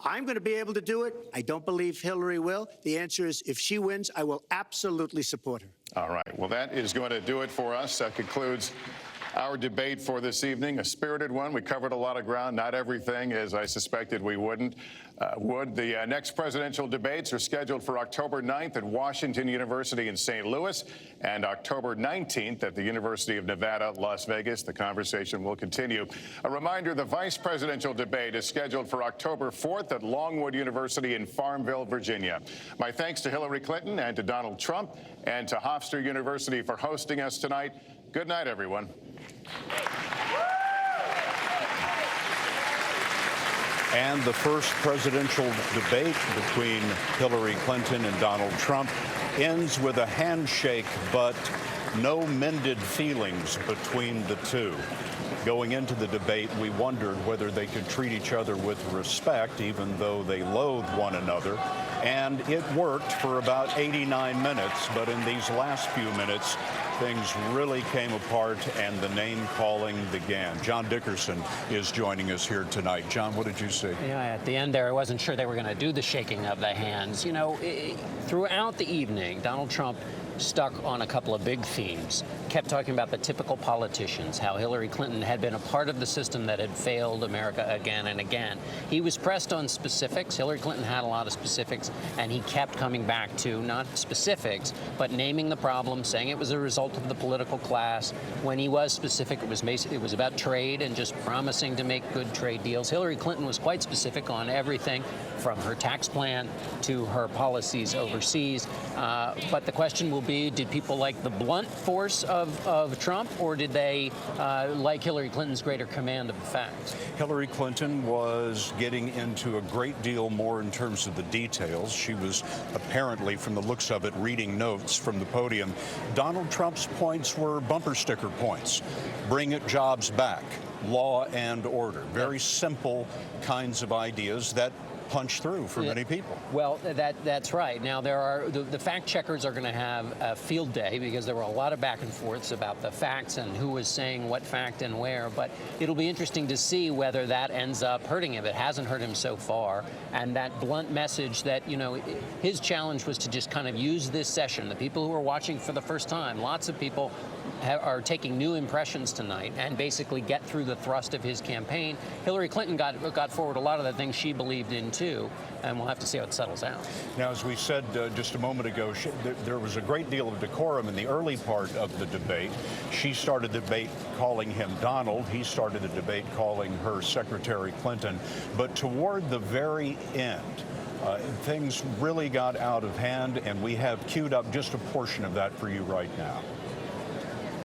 I'm going to be able to do it. I don't believe Hillary will. The answer is, if she wins, I will absolutely support her. All right. Well, that is going to do it for us. That concludes our debate for this evening, a spirited one. We covered a lot of ground, not everything, as I suspected we would. The next presidential debates are scheduled for October 9th at Washington University in St. Louis and October 19th at the University of Nevada, Las Vegas. The conversation will continue. A reminder, the vice presidential debate is scheduled for October 4th at Longwood University in Farmville, Virginia. My thanks to Hillary Clinton and to Donald Trump and to Hofstra University for hosting us tonight. Good night, everyone. And the first presidential debate between Hillary Clinton and Donald Trump ends with a handshake, but no mended feelings between the two. Going into the debate, we wondered whether they could treat each other with respect, even though they loathe one another. And it worked for about 89 minutes, but in these last few minutes, things really came apart and the name-calling began. John Dickerson is joining us here tonight. John, what did you see? Yeah, at the end there, I wasn't sure they were going to do the shaking of the hands. You know, throughout the evening, Donald Trump stuck on a couple of big themes, kept talking about the typical politicians, how Hillary Clinton had been a part of the system that had failed America again and again. He was pressed on specifics. Hillary Clinton had a lot of specifics, and he kept coming back to not specifics, but naming the problem, saying it was a result of the political class. When he was specific, it was about trade and just promising to make good trade deals. Hillary Clinton was quite specific on everything from her tax plan to her policies overseas. But the question will be, did people like the blunt force of Trump, or did they like Hillary Clinton's greater command of the facts? Hillary Clinton was getting into a great deal more in terms of the details. She was apparently, from the looks of it, reading notes from the podium. Donald Trump's points were bumper sticker points. Bring it jobs back, law and order. Very simple kinds of ideas that punch through for many people. Well, that's right. Now, there are the fact checkers are going to have a field day because there were a lot of back and forths about the facts and who was saying what fact and where. But it'll be interesting to see whether that ends up hurting him. It hasn't hurt him so far. And that blunt message that, you know, his challenge was to just kind of use this session. The people who are watching for the first time, lots of people are taking new impressions tonight and basically get through the thrust of his campaign. Hillary Clinton got forward a lot of the things she believed in too, and we'll have to see how it settles out. Now, as we said just a moment ago, there was a great deal of decorum in the early part of the debate. She started the debate calling him Donald. He started the debate calling her Secretary Clinton. But toward the very end, things really got out of hand, and we have queued up just a portion of that for you right now.